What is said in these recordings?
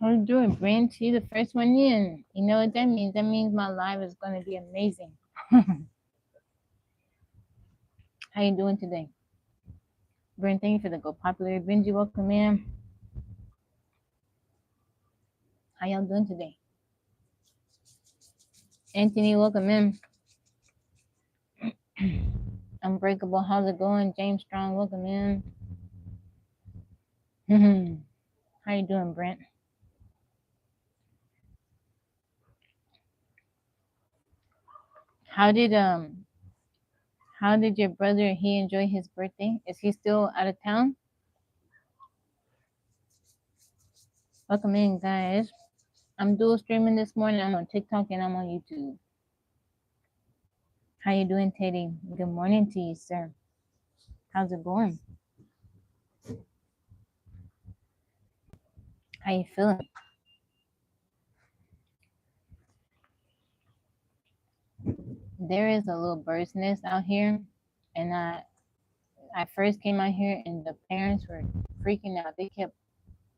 How you doing, Brent? You the first one in. You know what that means? That means my live is going to be amazing. How you doing today? Brent, thank you for the Go Popular. Benji, welcome in. How y'all doing today? Anthony, welcome in. Unbreakable, how's it going? James Strong, welcome in. How you doing, Brent? How did your brother enjoy his birthday? Is he still out of town? Welcome in, guys. I'm dual streaming this morning. I'm on TikTok and I'm on YouTube. How you doing, Teddy? Good morning to you, sir. How's it going? How you feeling? There is a little bird's nest out here, and I first came out here and the parents were freaking out. They kept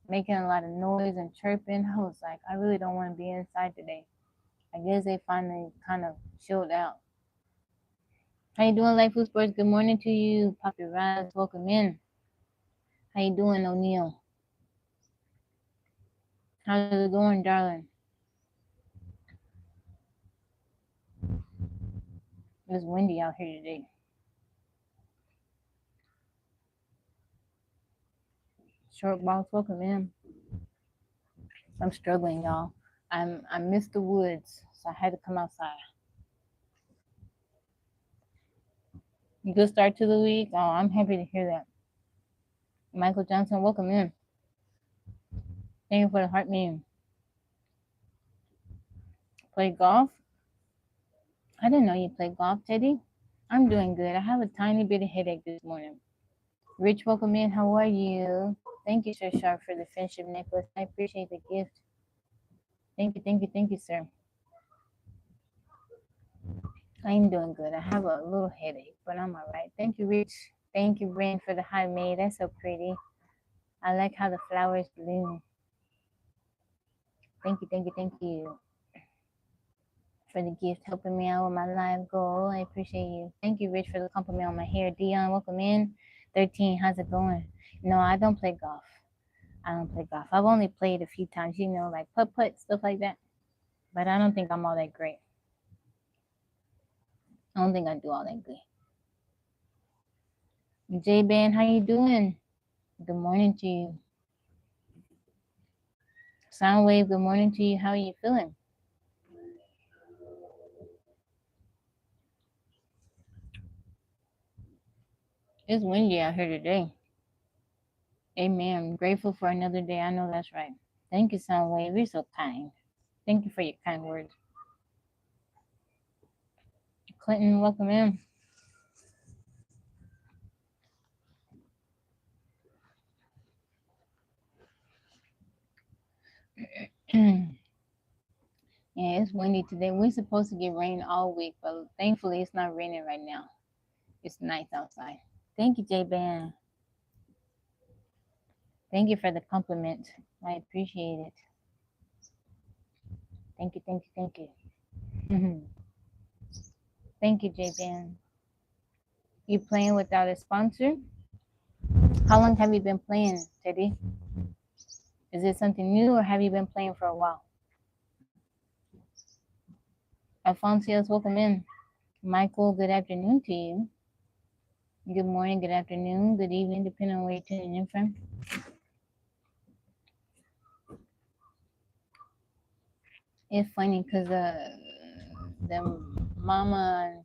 making a lot of noise and chirping. I was like, I really don't want to be inside today. I guess they finally kind of chilled out. How you doing, Life Food Sports? Good morning to you, Poppy Rise. Welcome in. How you doing, O'Neal? How's it going, darling? It's windy out here today. Short box, welcome in. I'm struggling, y'all. I missed the woods, so I had to come outside. Good start to the week. Oh, I'm happy to hear that. Michael Johnson, welcome in. Thank you for the heart meme. Play golf? I didn't know you played golf, Teddy. I'm doing good. I have a tiny bit of headache this morning. Rich, welcome in. How are you? Thank you, Sir Sharp, for the friendship necklace. I appreciate the gift. Thank you, sir. I'm doing good. I have a little headache, but I'm all right. Thank you, Rich. Thank you, Brain, for the high made. That's so pretty. I like how the flowers bloom. Thank you for the gift, helping me out with my live goal. I appreciate you. Thank you, Rich, for the compliment on my hair. Dion, welcome in. 13, how's it going? No, I don't play golf. I've only played a few times, like putt-putt, stuff like that. But I don't think I'm all that great. I don't think I do all that good. J-Ban, how you doing? Good morning to you. Soundwave, good morning to you. How are you feeling? It's windy out here today. Amen. I'm grateful for another day. I know that's right. Thank you, Soundwave. You're so kind. Thank you for your kind words. Clinton, welcome in. Yeah, it's windy today. We're supposed to get rain all week, but thankfully it's not raining right now. It's nice outside. Thank you, J-Ban. Thank you for the compliment. I appreciate it. Thank you. Thank you, J-Ban. You playing without a sponsor? How long have you been playing, Teddy? Is it something new or have you been playing for a while? Alfonsios, welcome in. Michael, good afternoon to you. Good morning, good afternoon, good evening, depending on where you're tuning in from. It's funny because the mama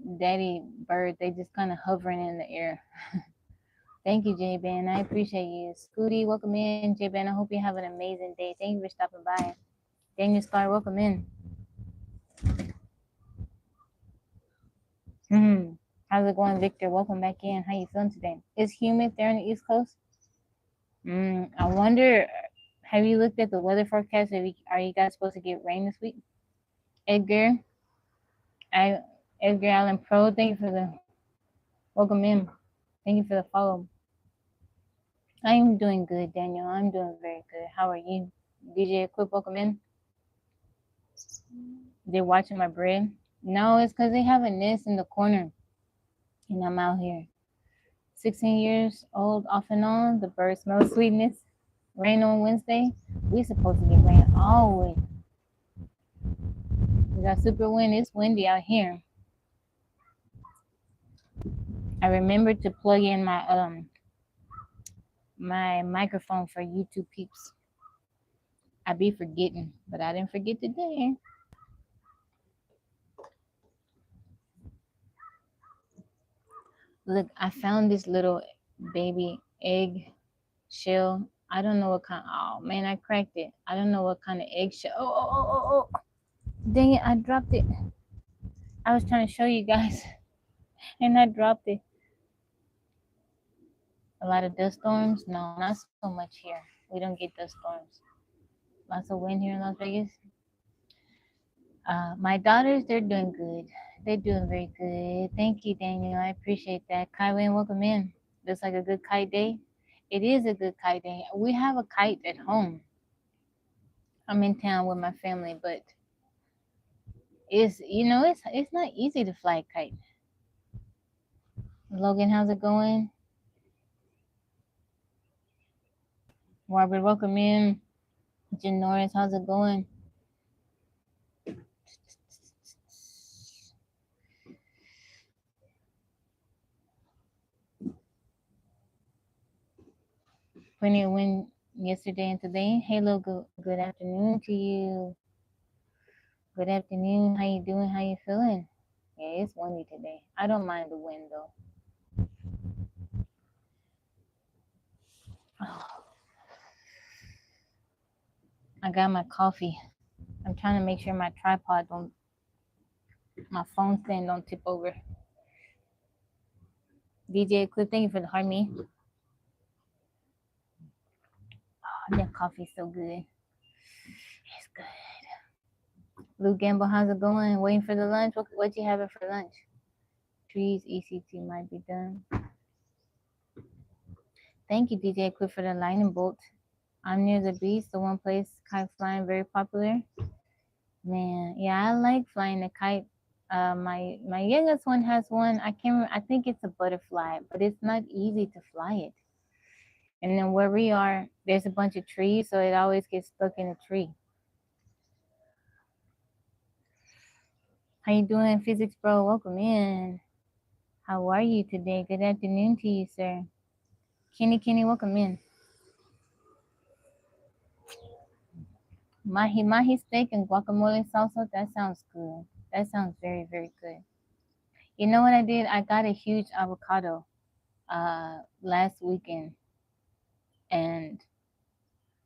and daddy bird, they just kind of hovering in the air. Thank you, J-Ben. I appreciate you. Scooty, welcome in. J-Ben, I hope you have an amazing day. Thank you for stopping by. Daniel Star, welcome in. How's it going, Victor? Welcome back in. How you feeling today? It's humid there on the East Coast. I wonder, have you looked at the weather forecast? Are you guys supposed to get rain this week? Edgar Allen Pro, thank you for the welcome in. Thank you for the follow. I'm doing good, Daniel. I'm doing very good. How are you? DJ Equip, welcome in. They're watching my bread. No, it's because they have a nest in the corner. And I'm out here. 16 years old, off and on. The bird smells sweetness. Rain on Wednesday. We supposed to get rain always. We got super wind. It's windy out here. I remembered to plug in my microphone for YouTube peeps. I be forgetting, but I didn't forget today. Look, I found this little baby egg shell. I don't know what kind. Oh man, I cracked it. I don't know what kind of eggshell. Oh! Dang it! I dropped it. I was trying to show you guys, and I dropped it. A lot of dust storms? No, not so much here. We don't get dust storms. Lots of wind here in Las Vegas. My daughters, they're doing good. They're doing very good. Thank you, Daniel. I appreciate that. Kaiwin, welcome in. Looks like a good kite day. It is a good kite day. We have a kite at home. I'm in town with my family, but it's not easy to fly a kite. Logan, how's it going? Robert, welcome in. Jen Norris, how's it going? Plenty of wind yesterday and today. Hello, good afternoon to you. Good afternoon. How you doing? How you feeling? Yeah, it's windy today. I don't mind the wind though. Oh, I got my coffee. I'm trying to make sure my phone stand don't tip over. DJ Clip, thank you for the heart me. Oh, that coffee's so good. It's good. Lou Gamble, how's it going? Waiting for the lunch? What you having for lunch? Trees, ECT might be done. Thank you, DJ Clip, for the lightning bolt. I'm near the beach, the one place kite flying very popular. Man, yeah, I like flying a kite. My youngest one has one. I think it's a butterfly, but it's not easy to fly it. And then where we are, there's a bunch of trees, so it always gets stuck in a tree. How you doing, physics bro? Welcome in. How are you today? Good afternoon to you, sir. Kenny, welcome in. Mahi steak and guacamole salsa. That sounds good. That sounds very, very good. You know what I did? I got a huge avocado last weekend, and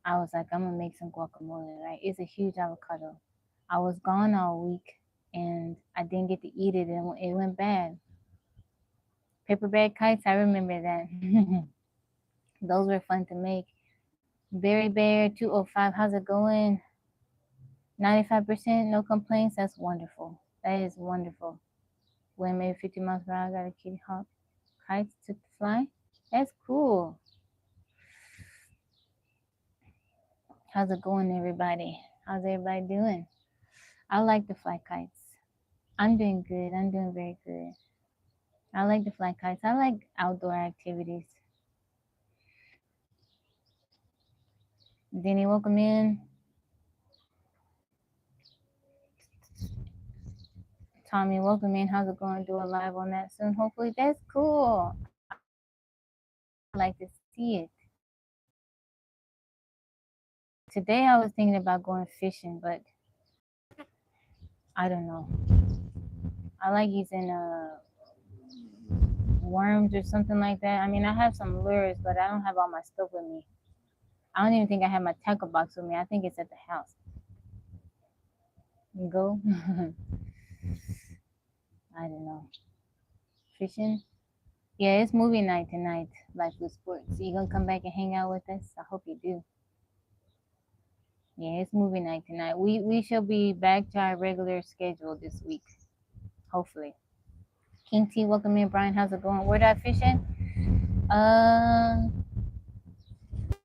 I was like, I'm gonna make some guacamole, right? It's a huge avocado. I was gone all week, and I didn't get to eat it, and it went bad. Paper bag kites, I remember that. Those were fun to make. Berry Bear 205, how's it going? 95%, no complaints. That's wonderful. That is wonderful. When maybe 50 miles per hour, got a kitty hawk kites to fly. That's cool. How's it going, everybody? How's everybody doing? I like to fly kites. I'm doing good. I'm doing very good. I like to fly kites. I like outdoor activities. Denny, welcome in. Tommy, welcome in. How's it going? Do a live on that soon. Hopefully, that's cool. I like to see it. Today, I was thinking about going fishing, but I don't know. I like using worms or something like that. I mean, I have some lures, but I don't have all my stuff with me. I don't even think I have my tackle box with me. I think it's at the house. You go? I don't know. Fishing? Yeah, it's movie night tonight, Life with Sports. So you gonna come back and hang out with us? I hope you do. Yeah, it's movie night tonight. We shall be back to our regular schedule this week, hopefully. King T, welcome in. Brian, how's it going? Where did I fish at?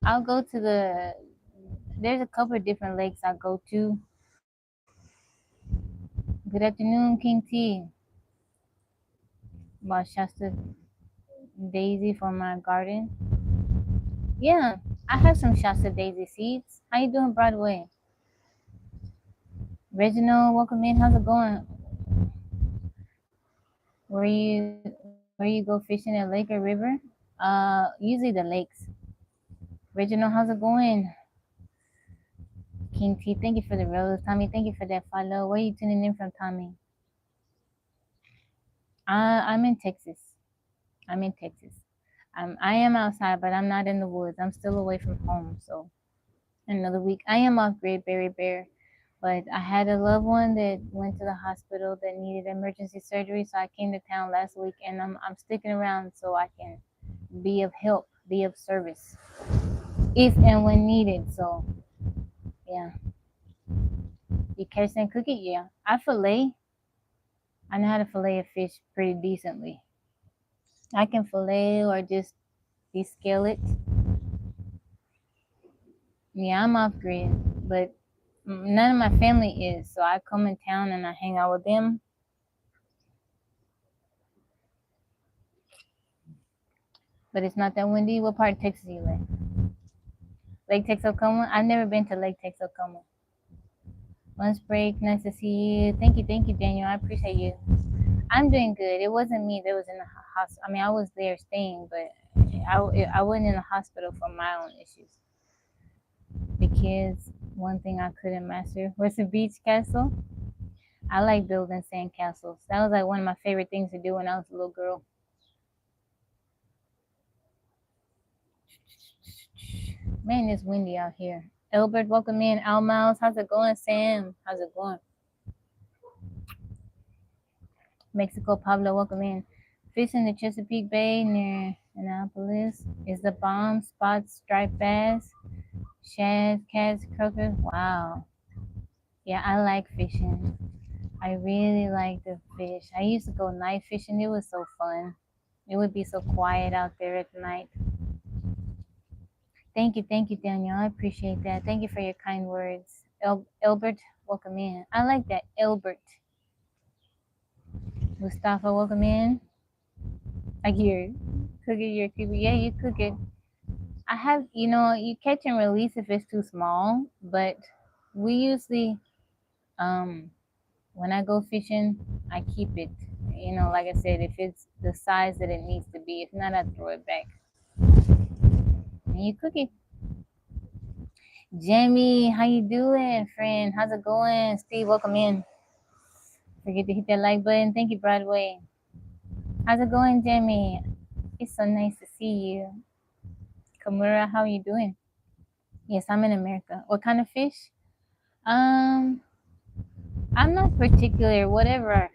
I'll go to there's a couple of different lakes I go to. Good afternoon, King T. About Shasta Daisy for my garden. Yeah, I have some Shasta Daisy seeds. How you doing, Broadway? Reginald, welcome in. How's it going? Where you go fishing at lake or river? Usually the lakes. Reginald, how's it going? King T, thank you for the rose. Tommy, thank you for that follow. Where are you tuning in from, Tommy? I'm in Texas. I'm in Texas. I am outside, but I'm not in the woods. I'm still away from home. So another week. I am off grid, Berry Bear. But I had a loved one that went to the hospital that needed emergency surgery, so I came to town last week, and I'm sticking around so I can be of help, be of service, if and when needed. So yeah, you catch and cook it. Yeah, I fillet. I know how to fillet a fish pretty decently. I can fillet or just descale it. Yeah, I'm off grid, but none of my family is, so I come in town and I hang out with them. But it's not that windy. What part of Texas you in? Lake Texarkana? I've never been to Lake Texarkana. Lunch break, nice to see you. Thank you, Daniel. I appreciate you. I'm doing good. It wasn't me that was in the hospital. I mean, I was there staying, but I wasn't in the hospital for my own issues. The kids, one thing I couldn't master was the beach castle. I like building sand castles. That was like one of my favorite things to do when I was a little girl. Man, it's windy out here. Albert, welcome in. Al Miles, how's it going? Sam, how's it going? Mexico, Pablo, welcome in. Fish in the Chesapeake Bay near Annapolis is the bomb. Spots, striped bass, shad, cats, croakers. Wow. Yeah, I like fishing. I really like to fish. I used to go night fishing. It was so fun. It would be so quiet out there at night. Thank you, Daniel. I appreciate that. Thank you for your kind words. Elbert, welcome in. I like that, Elbert. Mustafa, welcome in. I hear cook it, you're creepy. Yeah, you cook it. I have, you catch and release if it's too small, but we usually, when I go fishing, I keep it. Like I said, if it's the size that it needs to be, if not, I throw it back. And you cook it. Jamie, how you doing, friend? How's it going? Steve, welcome in. Forget to hit that like button. Thank you, Broadway. How's it going, Jamie? It's so nice to see you. Kamura, how are you doing? Yes, I'm in America. What kind of fish? I'm not particular. Whatever,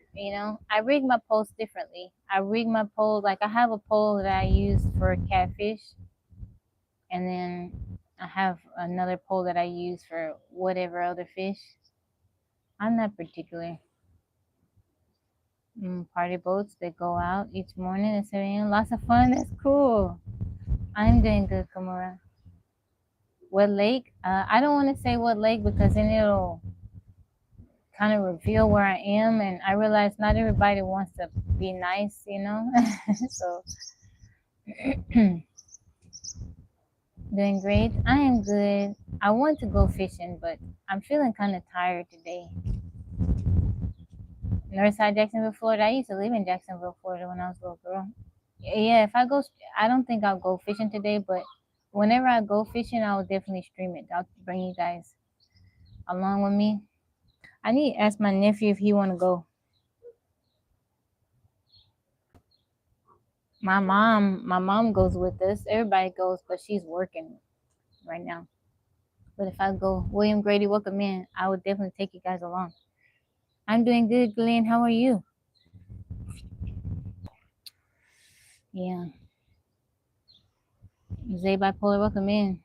I rig my poles differently. I rig my pole like I have a pole that I use for catfish, and then I have another pole that I use for whatever other fish. I'm not particular. Party boats that go out each morning at 7 a.m. Lots of fun. That's cool. I'm doing good, Kamura. What lake? I don't want to say what lake because then it'll kind of reveal where I am, and I realize not everybody wants to be nice, so doing great. I am good. I want to go fishing, but I'm feeling kind of tired today. Northside, Jacksonville, Florida. I used to live in Jacksonville, Florida when I was a little girl. Yeah, if I go, I don't think I'll go fishing today, but whenever I go fishing, I will definitely stream it. I'll bring you guys along with me. I need to ask my nephew if he want to go. My mom goes with us. Everybody goes, but she's working right now. But if I go, William Grady, welcome in. I would definitely take you guys along. I'm doing good, Glenn. How are you? Yeah. Zay Bipolar, welcome in.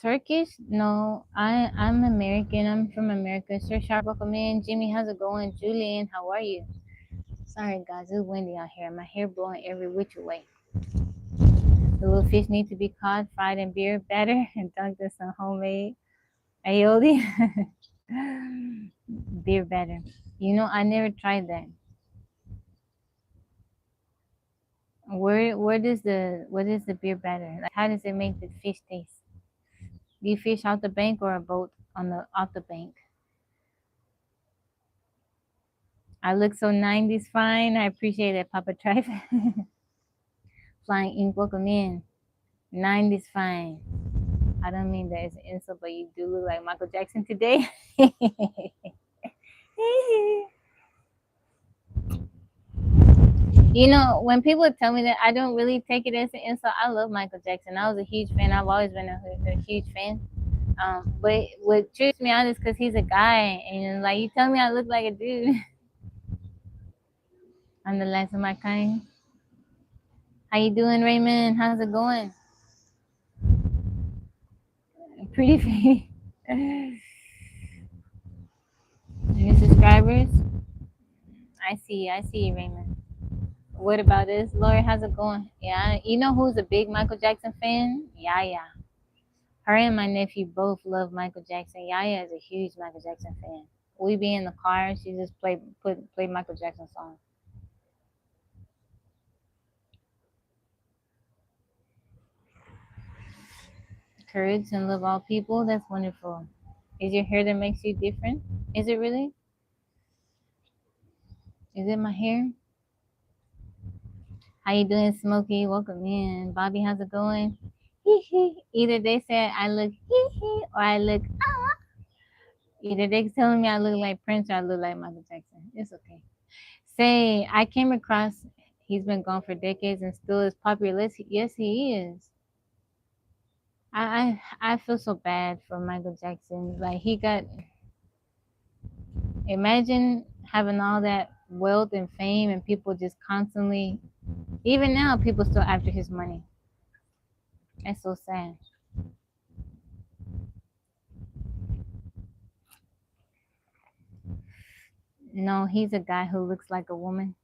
Turkish? No, I'm American. I'm from America. Sir Sharp, welcome in. Jimmy, how's it going? Julian, how are you? Sorry guys, it's windy out here. My hair blowing every which way. The little fish need to be caught, fried in beer batter, and dunked in some homemade aioli. Beer batter. You know, I never tried that. What is the beer batter? Like, how does it make the fish taste? Do you fish out the bank or a boat on the off the bank? I look so 90s fine. I appreciate it, Papa Trife. Flying ink, welcome in. 90s fine. I don't mean that it's an insult, but you do look like Michael Jackson today. You know, when people tell me that, I don't really take it as an insult. I love Michael Jackson. I was a huge fan. I've always been a huge fan. But what trips me out is because he's a guy, and like you tell me I look like a dude. I'm the last of my kind. How you doing, Raymond? How's it going? Pretty face. New subscribers. I see you, Raymond. What about this, Lori? How's it going? Yeah, you know who's a big Michael Jackson fan? Yaya. Her and my nephew both love Michael Jackson. Yaya is a huge Michael Jackson fan. We be in the car, she just play Michael Jackson songs. Courage and love all people. That's wonderful. Is your hair that makes you different? Is it really? Is it my hair? How you doing, Smokey? Welcome in. Bobby, how's it going? Hee hee. Either they said I look hee hee or I look ah. Either they telling me I look like Prince or I look like Michael Jackson. It's okay. Say I came across. He's been gone for decades and still is popular. Yes, he is. I feel so bad for Michael Jackson. Like he got. Imagine having all that wealth and fame and people just constantly. Even now, people still after his money. That's so sad. No, he's a guy who looks like a woman.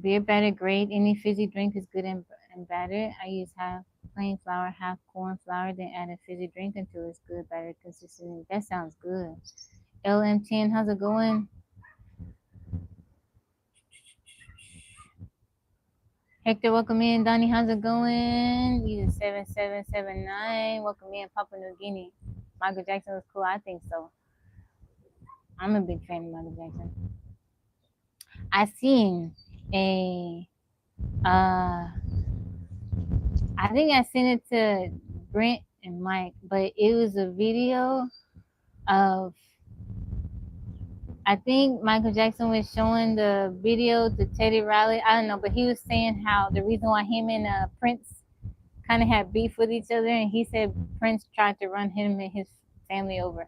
Beer batter, great. Any fizzy drink is good and batter. I use half plain flour, half corn flour, then add a fizzy drink until it's good batter consistency. That sounds good. LM10, how's it going? Hector, welcome in. Donnie, how's it going? User 7779. Welcome in, Papua New Guinea. Michael Jackson was cool. I think so. I'm a big fan of Michael Jackson. I seen a I think I sent it to Brent and Mike, but it was a video of I think Michael Jackson was showing the video to Teddy Riley. I don't know, but he was saying how the reason why him and Prince kind of had beef with each other, and he said Prince tried to run him and his family over.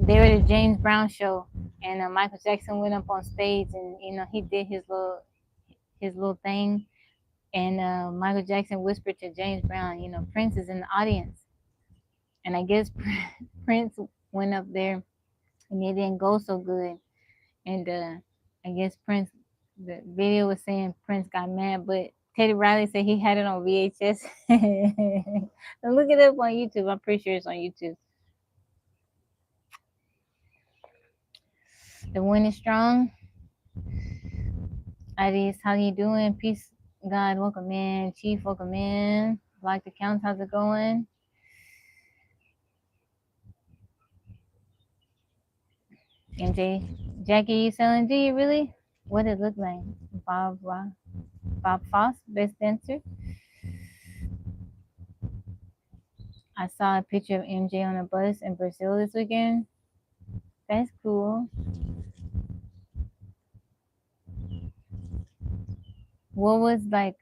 They were at the James Brown show, and Michael Jackson went up on stage, and he did his little thing, and Michael Jackson whispered to James Brown, Prince is in the audience, and I guess Prince went up there, and it didn't go so good, and I guess the video was saying Prince got mad, but Teddy Riley said he had it on VHS. So look it up on YouTube. I'm pretty sure it's on YouTube. The win is strong. Adis, how you doing? Peace, God, welcome in. Chief, welcome in. Like the counts, how's it going? MJ, Jackie, you selling? Do you really? What it look like? Bob Foss, best dancer. I saw a picture of MJ on a bus in Brazil this weekend. That's cool. What was like?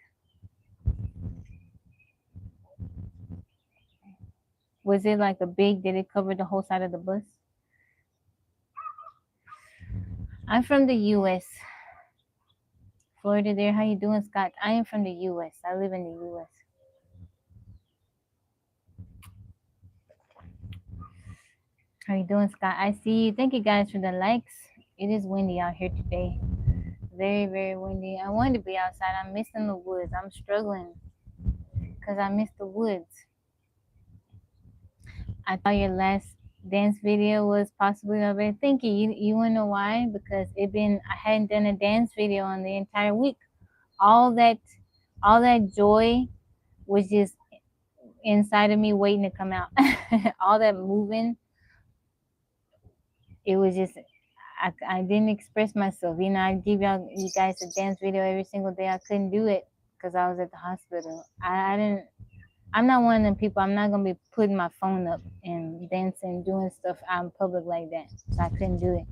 Was it like a big? Did it cover the whole side of the bus? I'm from the U.S. Florida there. How you doing, Scott? I am from the U.S. I live in the U.S. How you doing, Scott? I see you. Thank you guys for the likes. It is windy out here today. Very, very windy. I wanted to be outside. I'm missing the woods. I'm struggling because I miss the woods. I thought your last dance video was possibly over. Thank you. You wanna know why? Because I hadn't done a dance video on the entire week. All that joy was just inside of me waiting to come out. All that moving, it was just I didn't express myself. You know, I give you guys a dance video every single day. I couldn't do it because I was at the hospital. I didn't. I'm not one of them people. I'm not gonna be putting my phone up and dancing, doing stuff out in public like that. So I couldn't do it.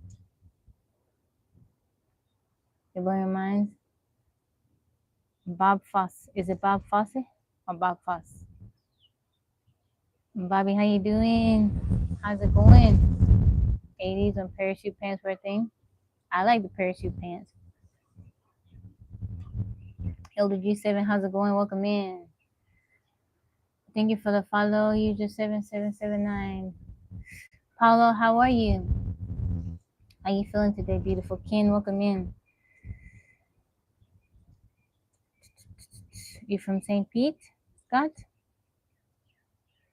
You blow your minds. Bob Fosse. Is it Bob Fosse or Bob Fosse? Bobby, how you doing? How's it going? 80s when parachute pants were a thing. I like the parachute pants. Hilda G7, how's it going? Welcome in. Thank you for the follow, user 7779. Paulo, how are you? How you feeling today, beautiful Ken? Welcome in. You from St. Pete, Scott?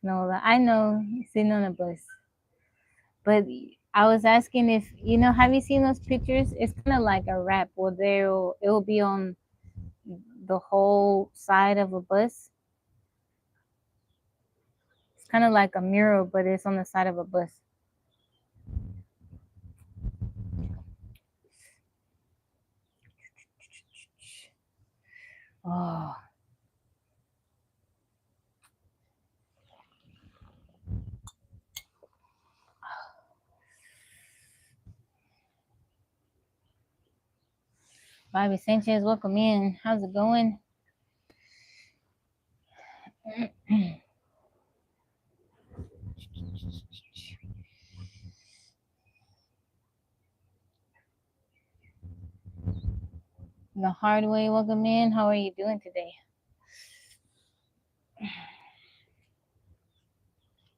No, I know, sitting on a bus. But I was asking if, have you seen those pictures? It's kind of like a wrap where it will be on the whole side of a bus. It's kind of like a mural, but it's on the side of a bus. Oh. Bobby Sanchez, welcome in. How's it going? The hard way, welcome in. How are you doing today?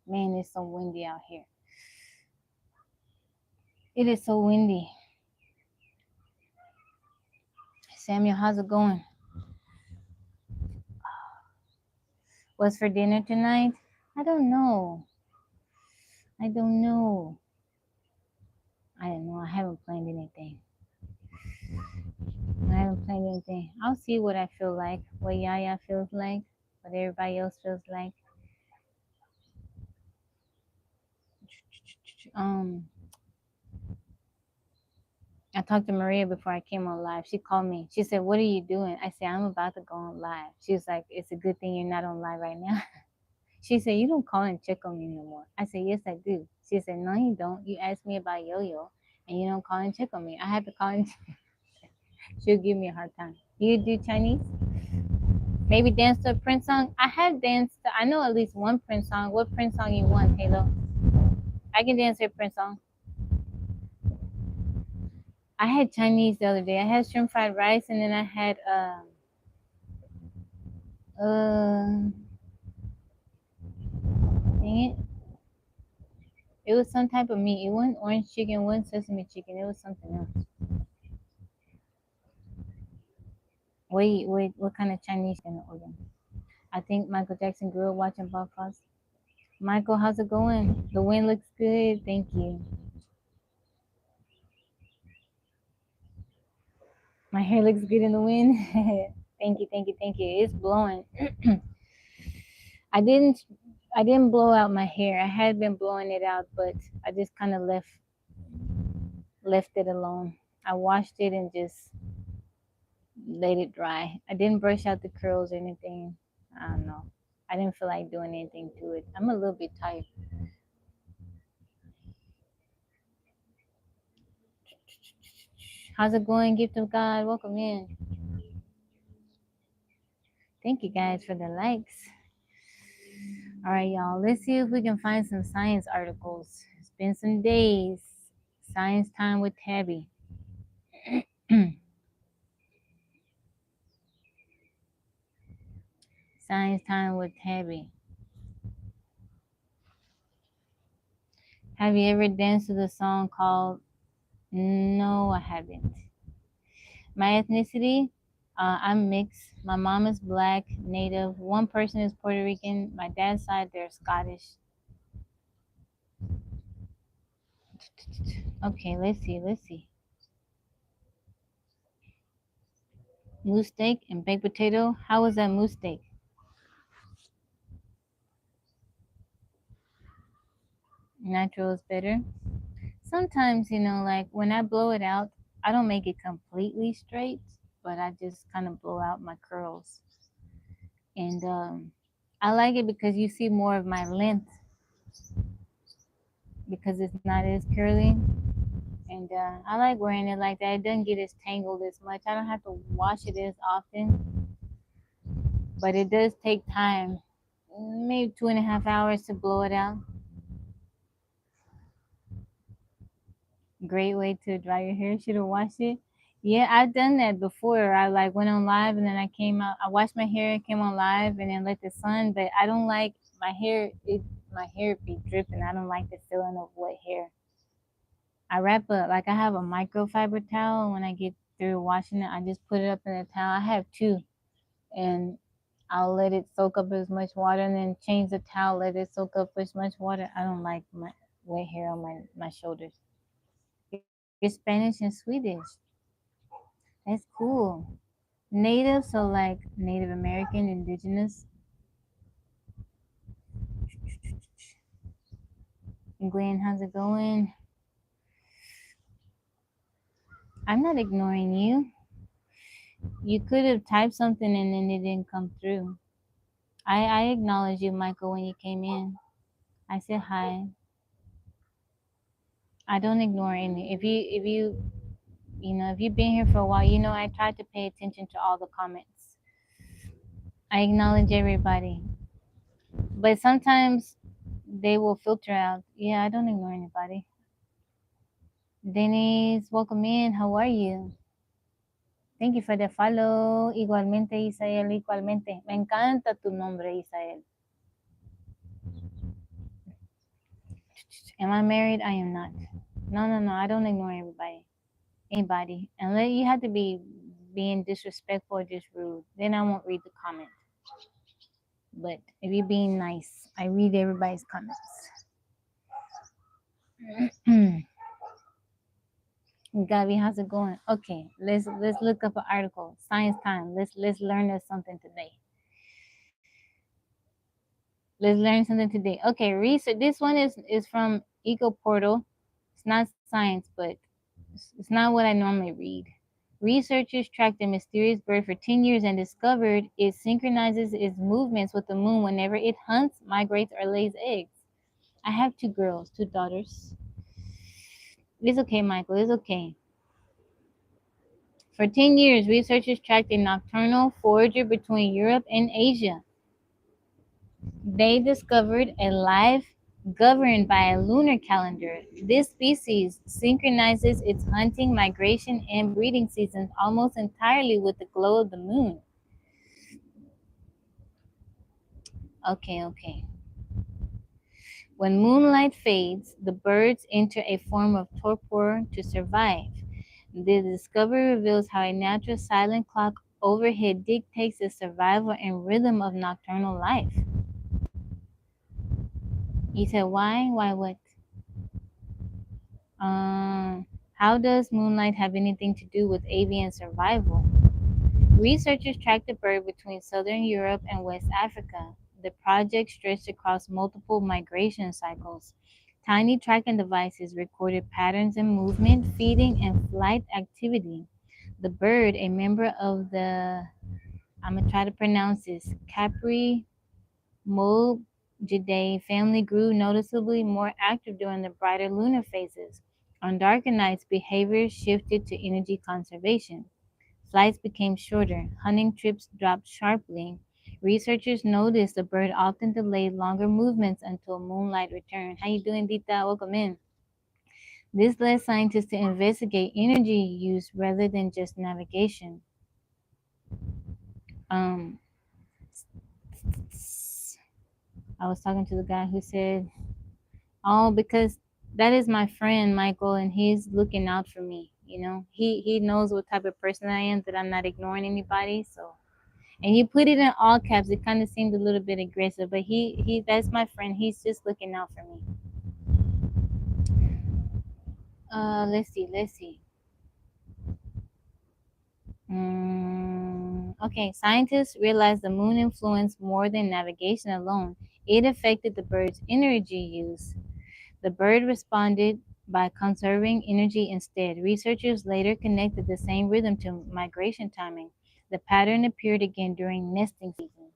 Man, it's so windy out here. It is so windy. Samuel, how's it going? What's for dinner tonight? I don't know. I don't know. I haven't planned anything. I'll see what I feel like, what Yaya feels like, what everybody else feels like. I talked to Maria before I came on live. She called me. She said, "What are you doing?" I said, "I'm about to go on live." She was like, "It's a good thing you're not on live right now." She said, "You don't call and check on me no more." I said, "Yes, I do." She said, "No, you don't. You asked me about Yo-Yo, and you don't call and check on me." I had to call and she'll give me a hard time. You do Chinese? Maybe dance to a Prince song? I know at least one Prince song. What Prince song you want, Halo? I can dance to a Prince song. I had Chinese the other day. I had shrimp fried rice, and then I had dang it. It was some type of meat. It wasn't orange chicken, it wasn't sesame chicken. It was something else. Wait, what kind of Chinese in the order? I think Michael Jackson grew up watching Bob Fosse. Michael, how's it going? The wind looks good. Thank you. My hair looks good in the wind. Thank you. It's blowing. I didn't blow out my hair. I had been blowing it out, but I just kind of left it alone. I washed it and just let it dry. I didn't brush out the curls or anything. I don't know. I didn't feel like doing anything to it. I'm a little bit tired. How's it going, gift of God? Welcome in. Thank you guys for the likes. All right, y'all. Let's see if we can find some science articles. It's been some days. Science time with Tabby. Science time with Tabby. Have you ever danced to the song called No, I haven't. My ethnicity, I'm mixed. My mom is black, native. One person is Puerto Rican. My dad's side, they're Scottish. Okay, let's see. Moose steak and baked potato. How was that moose steak? Natural is better. Sometimes, like when I blow it out, I don't make it completely straight, but I just kind of blow out my curls. And I like it because you see more of my length because it's not as curly. And I like wearing it like that. It doesn't get as tangled as much. I don't have to wash it as often, but it does take time, maybe 2.5 hours to blow it out. Great way to dry your hair. Should have washed it. Yeah, I've done that before. I like went on live and then I came out. I washed my hair, came on live, and then let the sun. But I don't like my hair. My hair be dripping. I don't like the feeling of wet hair. I wrap up like I have a microfiber towel. And when I get through washing it, I just put it up in the towel. I have two, and I'll let it soak up as much water, and then change the towel. Let it soak up as much water. I don't like my wet hair on my shoulders. You're Spanish and Swedish. That's cool. Native, so like Native American, indigenous. Glenn, how's it going? I'm not ignoring you. You could have typed something and then it didn't come through. I acknowledged you, Michael, when you came in. I said hi. I don't ignore any. If you've been here for a while, I tried to pay attention to all the comments. I acknowledge everybody, but sometimes they will filter out. Yeah, I don't ignore anybody. Denise, welcome in. How are you? Thank you for the follow. Igualmente, Isael, igualmente. Me encanta tu nombre, Isael. Am I married? I am not. No. I don't ignore anybody. Unless you have to be being disrespectful or just rude. Then I won't read the comment. But if you're being nice, I read everybody's comments. Gabi, how's it going? Okay, let's look up an article. Science time. Let's learn us something today. Let's learn something today. Okay, research. This one is from Eco Portal. It's not science, but it's not what I normally read. Researchers tracked a mysterious bird for 10 years and discovered it synchronizes its movements with the moon whenever it hunts, migrates, or lays eggs. I have two girls, two daughters. It's okay, Michael. It's okay. For 10 years, researchers tracked a nocturnal forager between Europe and Asia. They discovered a life governed by a lunar calendar. This species synchronizes its hunting, migration, and breeding seasons almost entirely with the glow of the moon. Okay. When moonlight fades, the birds enter a form of torpor to survive. The discovery reveals how a natural silent clock overhead dictates the survival and rhythm of nocturnal life. You said why? Why what? How does moonlight have anything to do with avian survival? Researchers tracked the bird between southern Europe and West Africa. The project stretched across multiple migration cycles. Tiny tracking devices recorded patterns in movement, feeding, and flight activity. The bird, a member of the, I'm going to try to pronounce this, Capri Molgidae family, grew noticeably more active during the brighter lunar phases. On darker nights, behavior shifted to energy conservation. Flights became shorter. Hunting trips dropped sharply. Researchers noticed the bird often delayed longer movements until moonlight returned. How you doing, Dita? Welcome in. This led scientists to investigate energy use rather than just navigation. I was talking to the guy who said, "Oh, because that is my friend Michael, and he's looking out for me. You know, he knows what type of person I am, that I'm not ignoring anybody. So, and you put it in all caps. It kind of seemed a little bit aggressive, but he that's my friend. He's just looking out for me. Let's see. Okay, scientists realized the moon influenced more than navigation alone. It affected the bird's energy use. The bird responded by conserving energy instead. Researchers later connected the same rhythm to migration timing. The pattern appeared again during nesting season.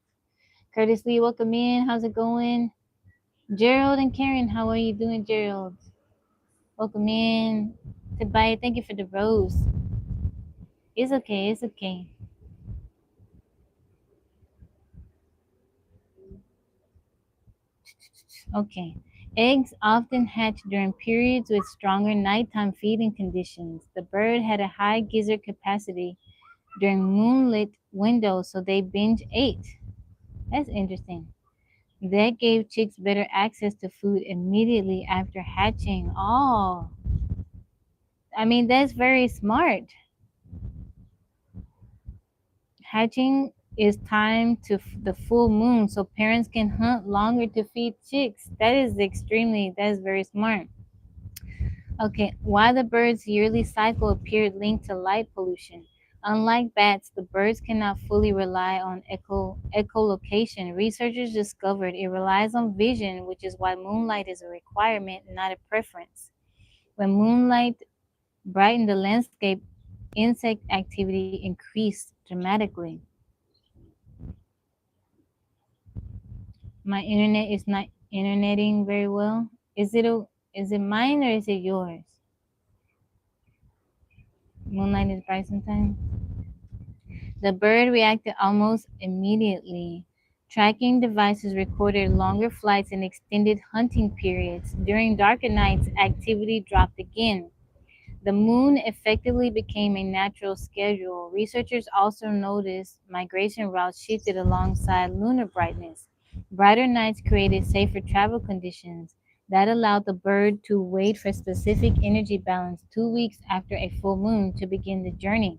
Curtis Lee, welcome in. How's it going? Gerald and Karen, how are you doing, Gerald? Welcome in. Goodbye. Thank you for the rose. It's okay. It's okay. Okay. Eggs often hatch during periods with stronger nighttime feeding conditions. The bird had a high gizzard capacity during moonlit windows, so they binge ate. That's interesting. That gave chicks better access to food immediately after hatching. Oh, I mean, that's very smart. Hatching is timed to the full moon, so parents can hunt longer to feed chicks. That is very smart. Okay, why the bird's yearly cycle appeared linked to light pollution. Unlike bats, the birds cannot fully rely on echolocation. Researchers discovered it relies on vision, which is why moonlight is a requirement, not a preference. When moonlight brightened the landscape, insect activity increased dramatically. My internet is not interneting very well. Is it mine or is it yours? Moonlight is bright sometimes. The bird reacted almost immediately. Tracking devices recorded longer flights and extended hunting periods. During darker nights, activity dropped again. The moon effectively became a natural schedule. Researchers also noticed migration routes shifted alongside lunar brightness. Brighter nights created safer travel conditions that allowed the bird to wait for specific energy balance 2 weeks after a full moon to begin the journey.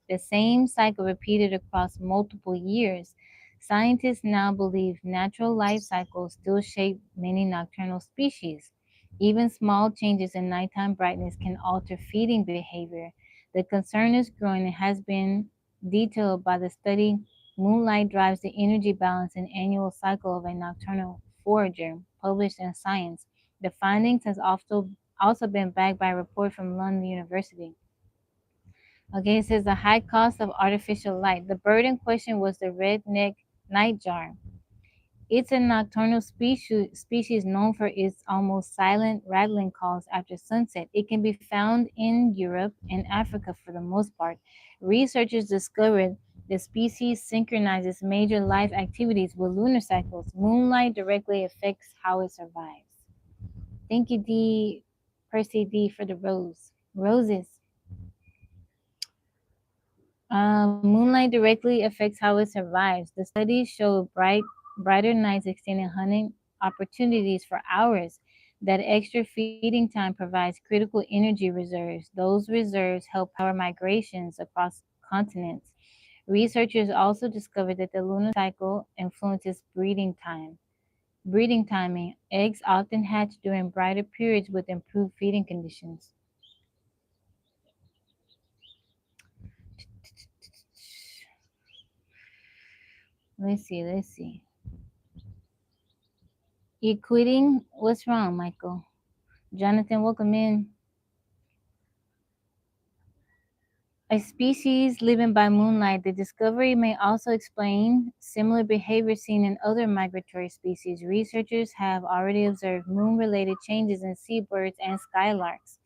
The same cycle repeated across multiple years. Scientists now believe natural life cycles still shape many nocturnal species. Even small changes in nighttime brightness can alter feeding behavior. The concern is growing and has been detailed by the study Moonlight Drives the Energy Balance and Annual Cycle of a Nocturnal Forager, published in Science. The findings has also been backed by a report from London University. Okay, it says the high cost of artificial light. The bird in question was the red-necked nightjar. It's a nocturnal species known for its almost silent rattling calls after sunset. It can be found in Europe and Africa for the most part. Researchers discovered the species synchronizes major life activities with lunar cycles. Moonlight directly affects how it survives. Thank you, D. Percy D, for the roses. Moonlight directly affects how it survives. The studies show brighter nights extending hunting opportunities for hours. That extra feeding time provides critical energy reserves. Those reserves help power migrations across continents. Researchers also discovered that the lunar cycle influences breeding timing. Eggs often hatch during brighter periods with improved feeding conditions. Let's see. You quitting? What's wrong, Michael? Jonathan, welcome in. A species living by moonlight, the discovery may also explain similar behavior seen in other migratory species. Researchers have already observed moon-related changes in seabirds and skylarks.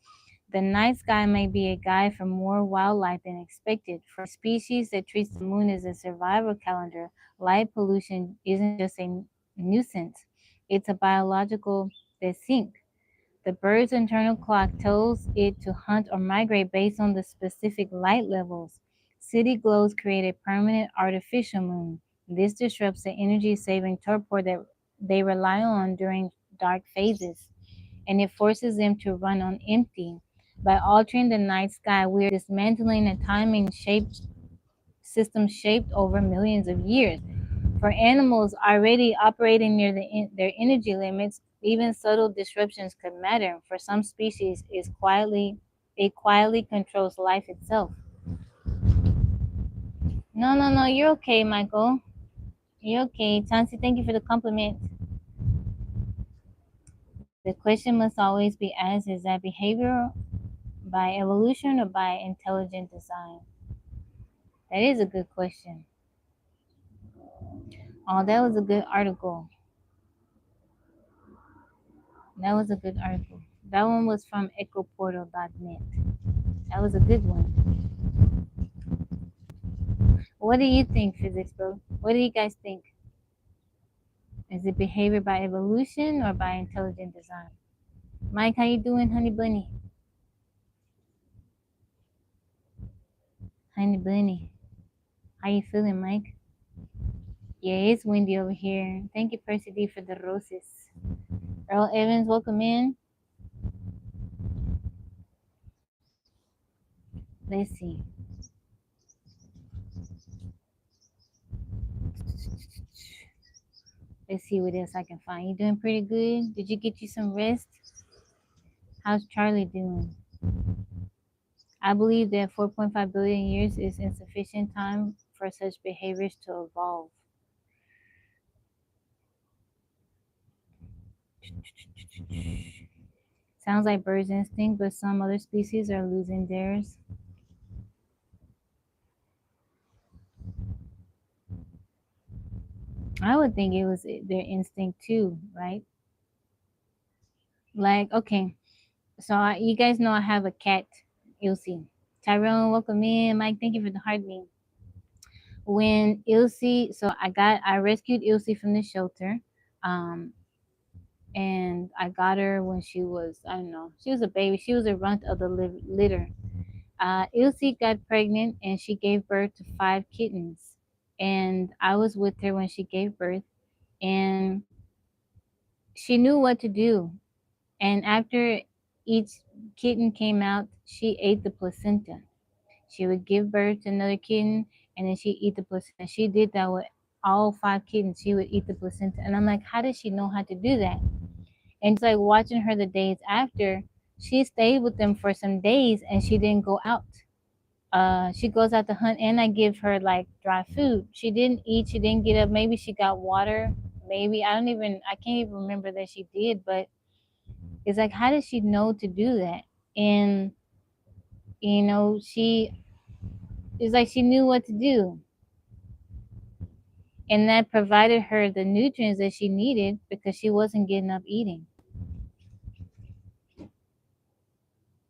The night sky may be a guide for more wildlife than expected. For a species that treats the moon as a survival calendar, light pollution isn't just a nuisance, it's a biological desync. The bird's internal clock tells it to hunt or migrate based on the specific light levels. City glows create a permanent artificial moon. This disrupts the energy-saving torpor that they rely on during dark phases, and it forces them to run on empty. By altering the night sky, we are dismantling a timing shaped system shaped over millions of years. For animals already operating near their energy limits, even subtle disruptions could matter. For some species, it quietly controls life itself. No, no, no, you're okay, Michael. You're okay. Tansy, thank you for the compliment. The question must always be asked, is that behavior by evolution or by intelligent design? That is a good question. Oh, that was a good article. That was a good article. That one was from ecoportal.net. That was a good one. What do you think, physics bro? What do you guys think? Is it behavior by evolution or by intelligent design? Mike, how you doing, honey bunny? Honey bunny. How you feeling, Mike? Yeah, it's windy over here. Thank you, Percy D, for the roses. Earl Evans, welcome in. Let's see. Let's see what else I can find. You doing pretty good? Did you get you some rest? How's Charlie doing? I believe that 4.5 billion years is insufficient time for such behaviors to evolve. Sounds like birds' instinct, but some other species are losing theirs. I would think it was their instinct too, right? Like, okay, so you guys know I have a cat, Ilse. Tyrone, welcome in. Mike, thank you for the heartbeat. When Ilse, so I rescued Ilse from the shelter, um, and I got her when she was, I don't know, she was a baby. She was a runt of the litter. Ilse got pregnant and she gave birth to 5 kittens. And I was with her when she gave birth, and she knew what to do. And after each kitten came out, she ate the placenta. She would give birth to another kitten, and then she'd eat the placenta. She did that with all 5 kittens. She would eat the placenta. And I'm like, how did she know how to do that? And just like watching her the days after, she stayed with them for some days and she didn't go out. She goes out to hunt, and I give her like dry food. She didn't eat, she didn't get up. Maybe she got water. Maybe I can't even remember that she did, but it's like, how did she know to do that? And she it's like she knew what to do. And that provided her the nutrients that she needed because she wasn't getting up eating.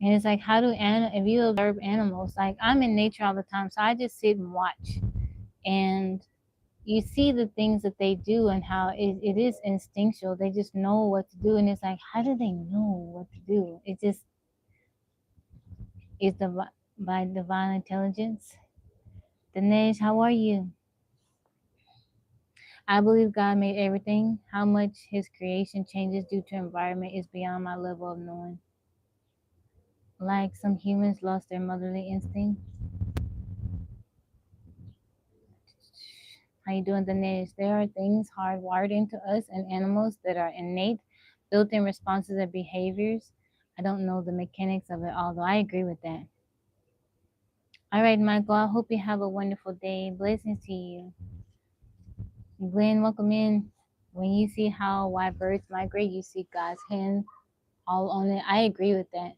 And it's like, how do if you observe animals, like I'm in nature all the time, so I just sit and watch. And you see the things that they do and how it is instinctual. They just know what to do. And it's like, how do they know what to do? It just is by divine intelligence. Dinesh, how are you? I believe God made everything. How much his creation changes due to environment is beyond my level of knowing. Like some humans lost their motherly instinct. How you doing, Dinesh? There are things hardwired into us and animals that are innate, built-in responses and behaviors. I don't know the mechanics of it, although I agree with that. All right, Michael, I hope you have a wonderful day. Blessings to you. Glenn, welcome in. When you see why birds migrate, you see God's hand all on it. I agree with that.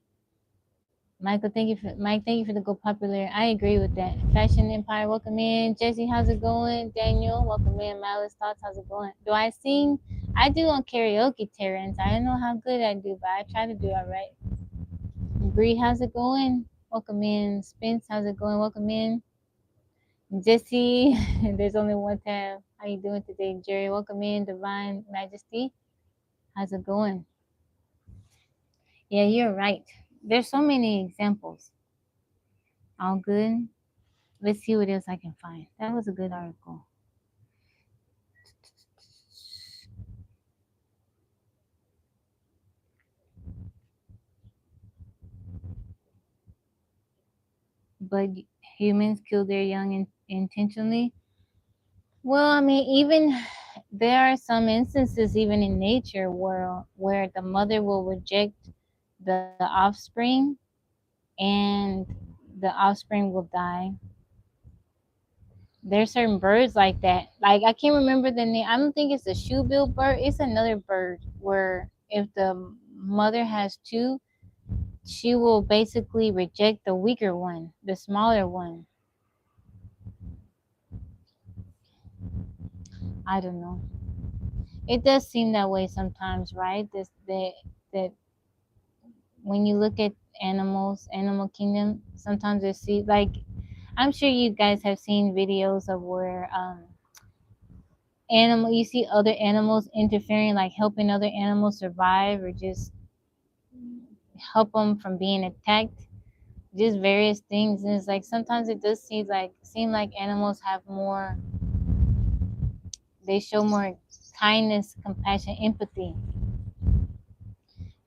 Mike, thank you for the go popular. I agree with that. Fashion Empire, welcome in. Jesse, how's it going? Daniel, welcome in. Malice Thoughts, how's it going? Do I sing? I do on karaoke, Terrence. I don't know how good I do, but I try to do all right. Bree, how's it going? Welcome in. Spence, how's it going? Welcome in. Jesse, there's only one tab. How you doing today, Jerry? Welcome in. Divine Majesty, how's it going? Yeah, you're right. There's so many examples. All good. Let's see what else I can find. That was a good article. but humans kill their young intentionally. Well, I mean, even there are some instances, even in nature, where the mother will reject the offspring, and the offspring will die. There's certain birds like that. Like I can't remember the name. I don't think it's a shoe-billed bird. It's another bird where if the mother has two, she will basically reject the weaker one, the smaller one. I don't know. It does seem that way sometimes, right? That when you look at animals, animal kingdom, sometimes they see like I'm sure you guys have seen videos of where animal you see other animals interfering, like helping other animals survive or just help them from being attacked, just various things. And it's like sometimes it does seem like animals have more, they show more kindness, compassion, empathy.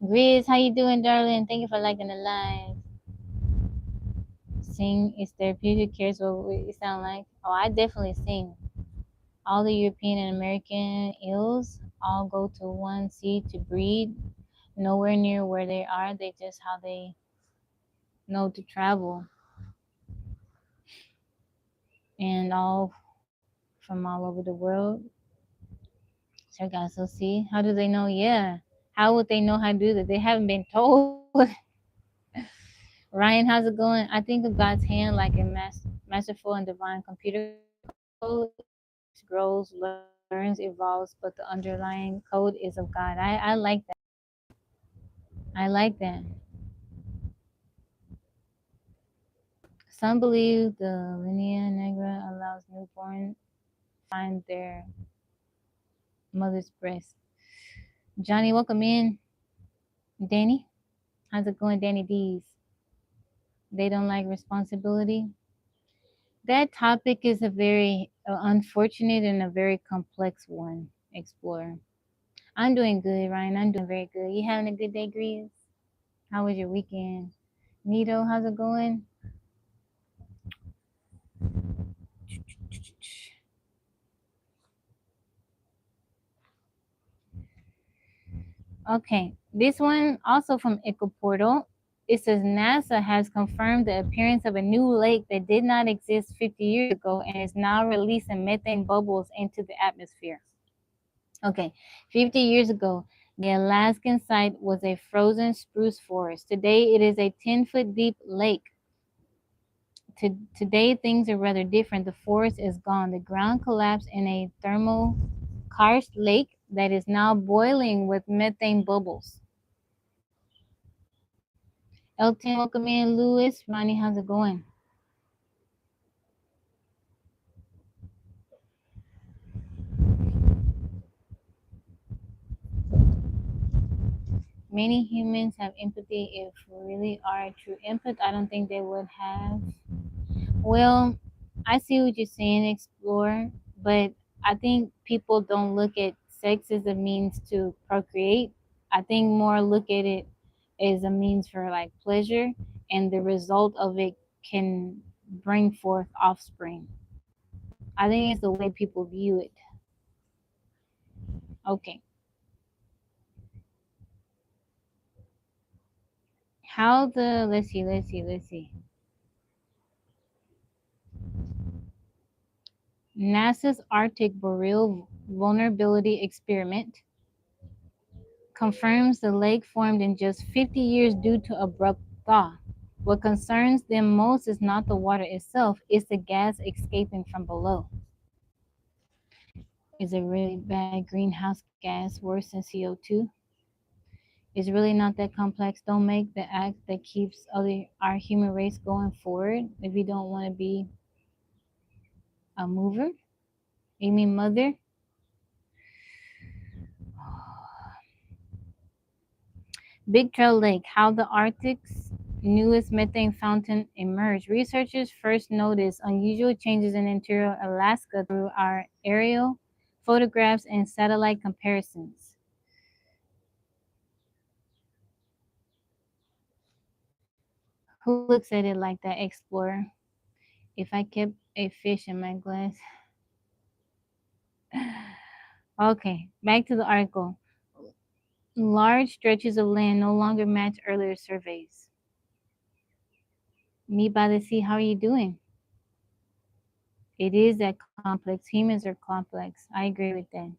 Grizz, how you doing, darling? Thank you for liking the live. Sing is therapeutic. Here's what it sound like. Oh, I definitely sing. All the European and American eels all go to one sea to breed. Nowhere near where they are. They just how they know to travel, and all from all over the world. So guys, so see, how do they know? Yeah, how would they know how to do that? They haven't been told. Ryan, how's it going? I think of God's hand like a masterful and divine computer code. It grows, learns, evolves, but the underlying code is of God. I like that. I like that. Some believe the linea nigra allows newborn find their mother's breast. Johnny, welcome in. Danny, how's it going, Danny D's? They don't like responsibility. That topic is a very unfortunate and a very complex one. Explorer. I'm doing good, Ryan. I'm doing very good. You having a good day, Grease? How was your weekend? Nito, how's it going? Okay, this one also from Eco Portal. It says NASA has confirmed the appearance of a new lake that did not exist 50 years ago and is now releasing methane bubbles into the atmosphere. Okay, 50 years ago, the Alaskan site was a frozen spruce forest. Today, it is a 10-foot deep lake. Today, things are rather different. The forest is gone. The ground collapsed in a thermal karst lake that is now boiling with methane bubbles. L10, welcome in. Lewis, Ronnie, how's it going? Many humans have empathy. If we really are true empath, I don't think they would have. Well, I see what you're saying, explore, but I think people don't look at sex as a means to procreate. I think more look at it as a means for like pleasure, and the result of it can bring forth offspring. I think it's the way people view it. Okay. How the let's see. NASA's Arctic Boreal Vulnerability Experiment confirms the lake formed in just 50 years due to abrupt thaw. What concerns them most is not the water itself, it's the gas escaping from below. Is a really bad greenhouse gas worse than CO2? It's really not that complex. Don't make the act that keeps our human race going forward if you don't want to be a mover. You mean mother? Big Trail Lake, how the Arctic's newest methane fountain emerged. Researchers first noticed unusual changes in interior Alaska through our aerial photographs and satellite comparisons. Who looks at it like that, Explorer? If I kept a fish in my glass. Okay, back to the article. Large stretches of land no longer match earlier surveys. Me by the sea, how are you doing? It is that complex. Humans are complex. I agree with that.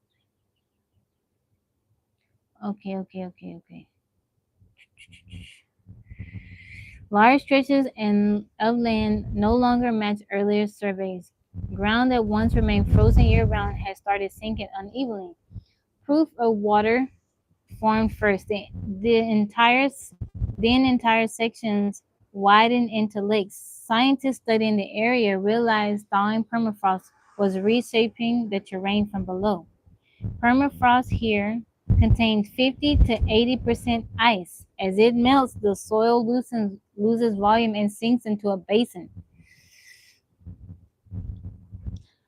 Okay. Large stretches of land no longer match earlier surveys. Ground that once remained frozen year-round has started sinking unevenly. Proof of water formed first. Then entire sections widened into lakes. Scientists studying the area realized thawing permafrost was reshaping the terrain from below. Permafrost here contains 50 to 80% ice. As it melts, the soil loses volume and sinks into a basin.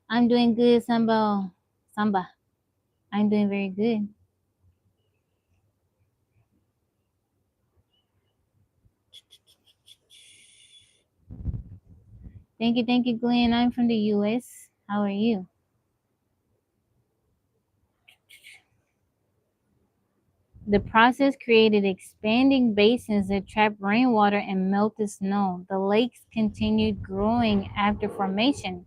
I'm doing good, Samba. Samba. I'm doing very good. Thank you, Glenn. I'm from the US. How are you? The process created expanding basins that trapped rainwater and melted snow. The lakes continued growing after formation.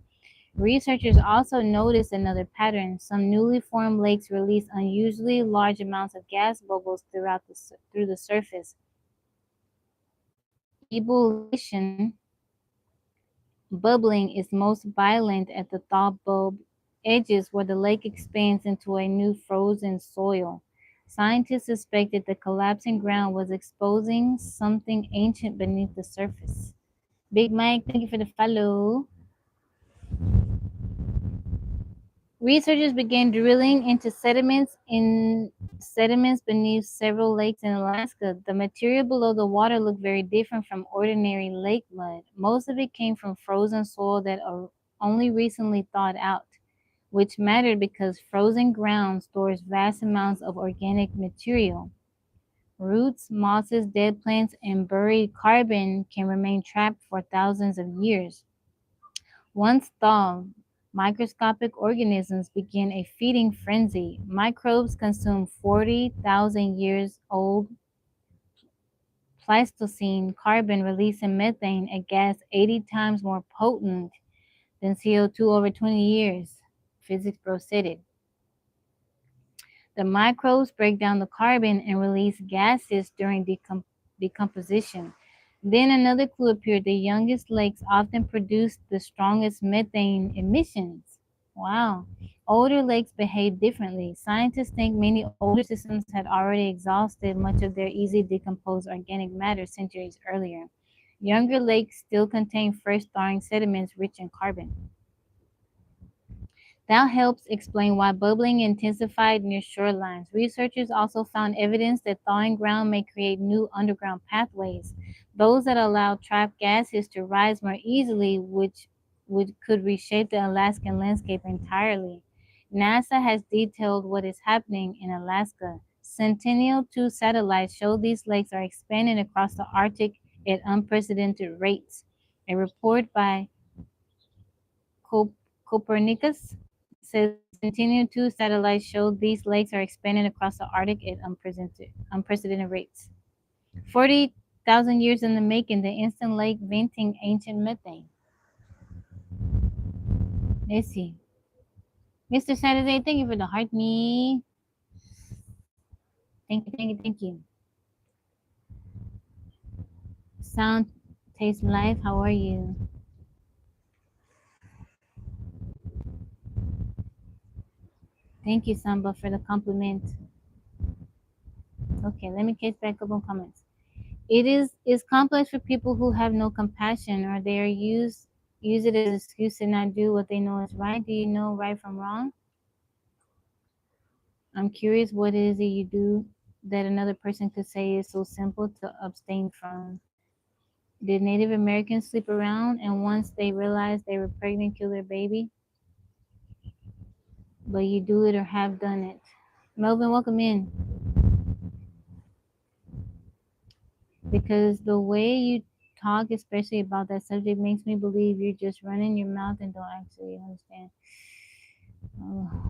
Researchers also noticed another pattern. Some newly formed lakes release unusually large amounts of gas bubbles through the surface. Ebullition, bubbling, is most violent at the thaw bulb edges where the lake expands into a new frozen soil. Scientists suspected the collapsing ground was exposing something ancient beneath the surface. Big Mike, thank you for the follow. Researchers began drilling into sediments beneath several lakes in Alaska. The material below the water looked very different from ordinary lake mud. Most of it came from frozen soil that only recently thawed out, which mattered because frozen ground stores vast amounts of organic material. Roots, mosses, dead plants, and buried carbon can remain trapped for thousands of years. Once thawed, microscopic organisms begin a feeding frenzy. Microbes consume 40,000 years old Pleistocene carbon, releasing methane, a gas 80 times more potent than CO2 over 20 years, Physics Bro said it. The microbes break down the carbon and release gases during decomposition. Then another clue appeared. The youngest lakes often produce the strongest methane emissions. Wow. Older lakes behave differently. Scientists think many older systems had already exhausted much of their easily decomposed organic matter centuries earlier. Younger lakes still contain fresh thawing sediments rich in carbon. That helps explain why bubbling intensified near shorelines. Researchers also found evidence that thawing ground may create new underground pathways, those that allow trapped gases to rise more easily, which could reshape the Alaskan landscape entirely. NASA has detailed what is happening in Alaska. Sentinel-2 satellites show these lakes are expanding across the Arctic at unprecedented rates. A report by Copernicus says Sentinel-2 satellites show these lakes are expanding across the Arctic at unprecedented rates. 40,000 years in the making, the instant lake venting ancient methane. Let's see. Mr. Saturday, thank you for the heart me. Thank you. Sound Taste Life, how are you? Thank you, Samba, for the compliment. Okay, let me catch back up on comments. It is complex for people who have no compassion or they are use it as an excuse to not do what they know is right. Do you know right from wrong? I'm curious what it is that you do that another person could say is so simple to abstain from. Did Native Americans sleep around and once they realized they were pregnant kill their baby? But you do it or have done it. Melvin, welcome in. Because the way you talk, especially about that subject, makes me believe you're just running your mouth and don't actually understand.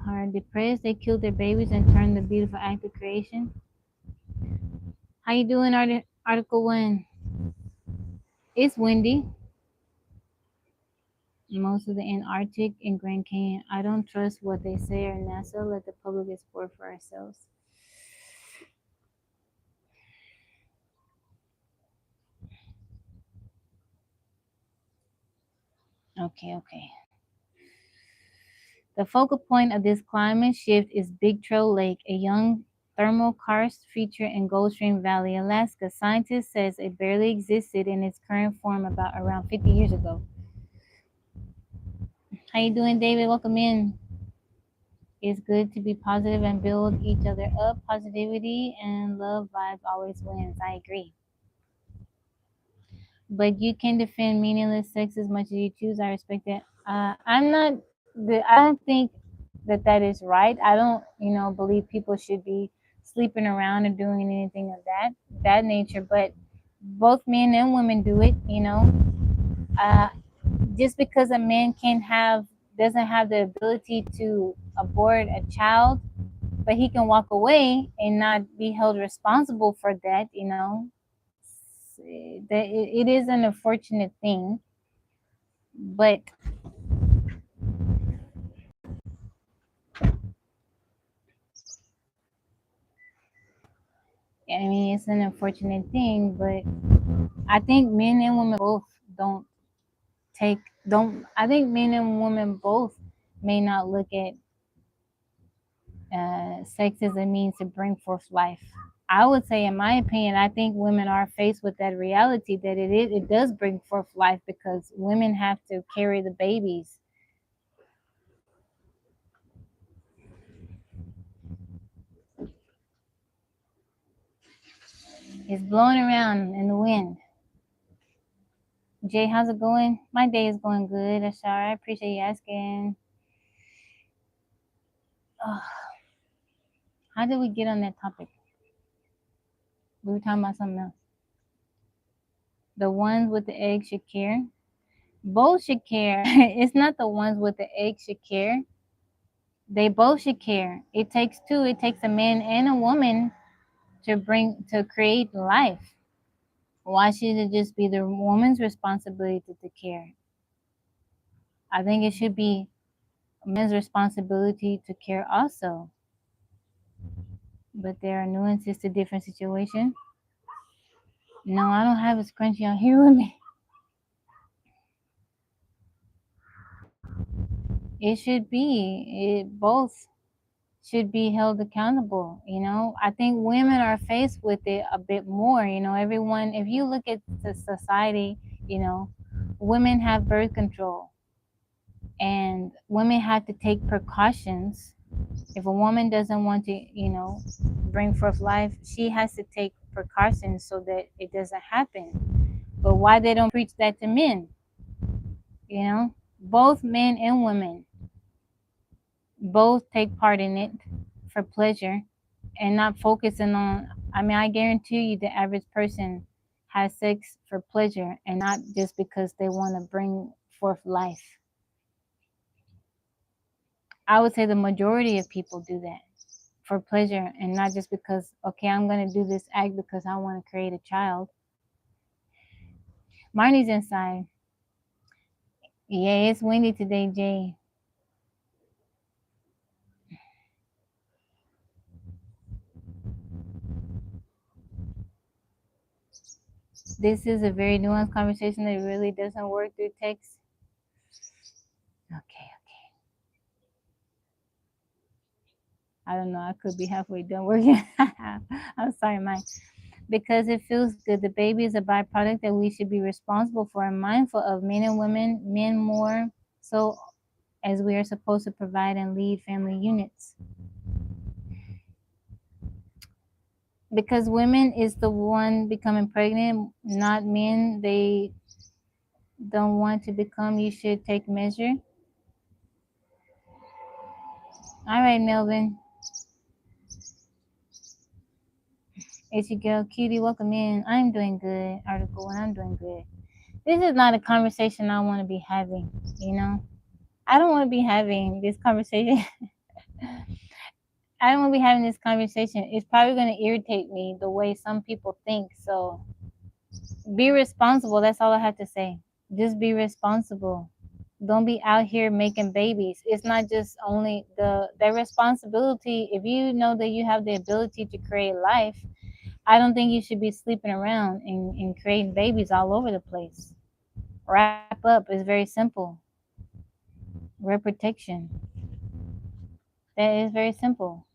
Are depressed. They killed their babies and turned the beautiful act of creation. How you doing, Article 1? It's windy. Most of the Antarctic and Grand Canyon. I don't trust what they say or NASA. Let the public explore for ourselves. Okay. The focal point of this climate shift is Big Troll Lake, a young thermal karst feature in Goldstream Valley, Alaska. Scientists says it barely existed in its current form around 50 years ago. How you doing, David? Welcome in. It's good to be positive and build each other up. Positivity and love vibes always wins. I agree. But you can defend meaningless sex as much as you choose. I respect that. I'm not. I don't think that is right. I don't, believe people should be sleeping around or doing anything of that nature. But both men and women do it. Just because a man doesn't have the ability to abort a child, but he can walk away and not be held responsible for that. That it is an unfortunate thing, but I mean, it's an unfortunate thing, but I think men and women both I think men and women both may not look at sex as a means to bring forth life. I would say, in my opinion, I think women are faced with that reality that it does bring forth life because women have to carry the babies. It's blowing around in the wind. Jay, how's it going? My day is going good, Ashara. I appreciate you asking. Oh, how did we get on that topic? We were talking about something else. The ones with the egg should care. Both should care. It's not the ones with the egg should care. They both should care. It takes two. It takes a man and a woman to create life. Why should it just be the woman's responsibility to care? I think it should be a man's responsibility to care also. But there are nuances to different situations. No, I don't have a scrunchie out here with me. It should be. Both should be held accountable. I think women are faced with it a bit more. Everyone, if you look at the society, women have birth control and women have to take precautions. If a woman doesn't want to, bring forth life, she has to take precautions so that it doesn't happen. But why they don't preach that to men? Both men and women both take part in it for pleasure and not focusing on. I guarantee you the average person has sex for pleasure and not just because they want to bring forth life. I would say the majority of people do that for pleasure and not just because, okay, I'm going to do this act because I want to create a child. Marnie's inside. Yeah, it's windy today, Jay. This is a very nuanced conversation that really doesn't work through text. Okay. I don't know. I could be halfway done working. I'm sorry, Mike. Because it feels good. The baby is a byproduct that we should be responsible for and mindful of, men and women, men more so, as we are supposed to provide and lead family units. Because women is the one becoming pregnant, not men. They don't want to become. You should take measure. All right, Melvin. It's your girl, Cutie. Welcome in. I'm doing good. Article 1, I'm doing good. this is not a conversation I want to be having, you know? I don't want to be having this conversation. I don't want to be having this conversation. It's probably going to irritate me the way some people think. So be responsible. That's all I have to say. Just be responsible. Don't be out here making babies. It's not just only the responsibility. If you know that you have the ability to create life, I don't think you should be sleeping around and creating babies all over the place. Wrap up. It's very simple. Reprotection. That is very simple.